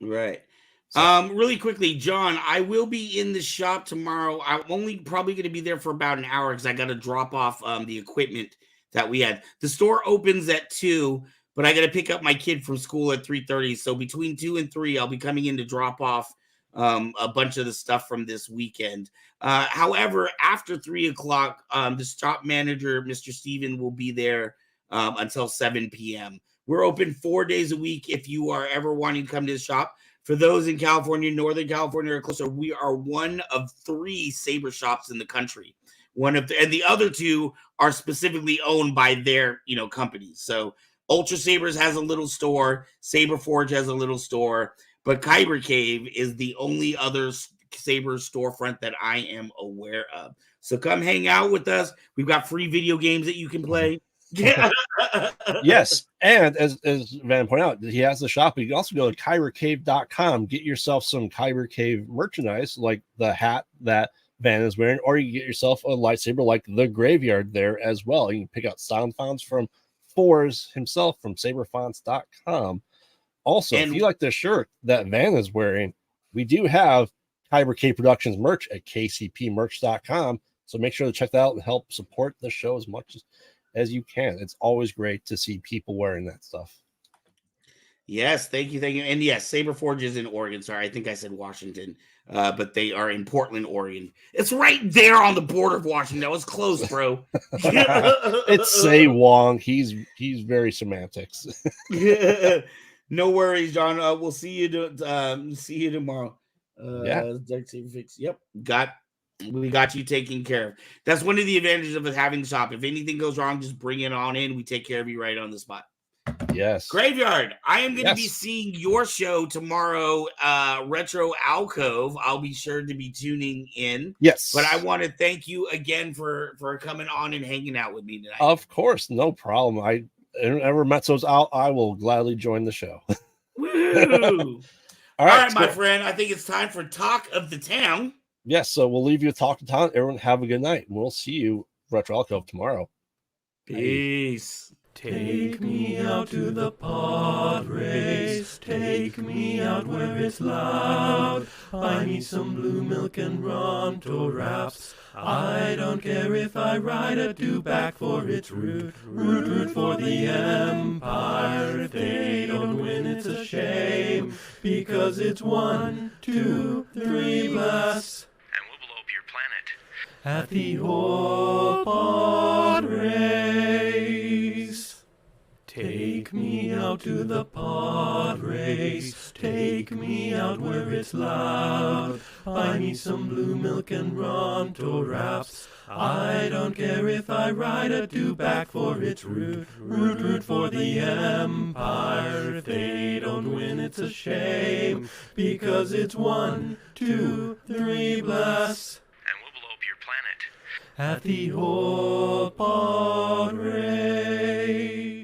Right. So. Really quickly, John, I will be in the shop tomorrow. I'm only probably going to be there for about an hour because I got to drop off the equipment that we had. The store opens at 2, but I got to pick up my kid from school at 3:30. So between 2 and 3, I'll be coming in to drop off a bunch of the stuff from this weekend. However, after 3 o'clock, the shop manager, Mr. Steven, will be there until 7 p.m. We're open 4 days a week if you are ever wanting to come to the shop. For those in California, Northern California or closer, we are one of 3 Saber shops in the country. And the other 2 are specifically owned by their, companies. So Ultra Sabers has a little store, Saber Forge has a little store, but Kyber Cave is the only other Saber storefront that I am aware of. So come hang out with us. We've got free video games that you can play. Yes, and as Van pointed out, he has the shop. You can also go to kybercave.com, get yourself some Kyber Cave merchandise, like the hat that Van is wearing, or you can get yourself a lightsaber like the Graveyard there as well. You can pick out sound fonts from Forrest himself from saberfonts.com. Also, if you like the shirt that Van is wearing, we do have Kyber Cave Productions merch at kcpmerch.com. So make sure to check that out and help support the show as much as you can. It's always great to see people wearing that stuff. Yes, thank you. And yes, Saber Forge is in Oregon. Sorry, I think I said Washington, but they are in Portland, Oregon. It's right there on the border of Washington. That was close, bro. It's Say Wong. He's very semantics. No worries, John. We'll see you tomorrow. Yeah. Yep. We got you taken care of. That's one of the advantages of having a shop. If anything goes wrong, just bring it on in. We take care of you right on the spot. Yes. Graveyard, I am going to be seeing your show tomorrow, Retro Alcove. I'll be sure to be tuning in. Yes. But I want to thank you again for coming on and hanging out with me tonight. Of course. No problem. I ever met those out, I will gladly join the show. Woo! All right, my friend. I think it's time for Talk of the Town. Yes, so we'll leave you with Talk of the Town. Everyone have a good night. We'll see you Retro Alcove tomorrow. Peace. Take me out to the pod race. Take me out where it's loud. Buy me some blue milk and Ronto wraps. I don't care if I ride a do-back for its root for the Empire. If they don't win, it's a shame, because it's 1, 2, 3 blast. And we'll blow up your planet. At the whole pod race. Take me out to the pod race. Take me out where it's loud. Buy me some blue milk and Ronto wraps. I don't care if I ride a do-back for its root for the Empire. If they don't win, it's a shame, because it's 1, 2, 3 blast. And we'll blow up your planet. At the whole pod race.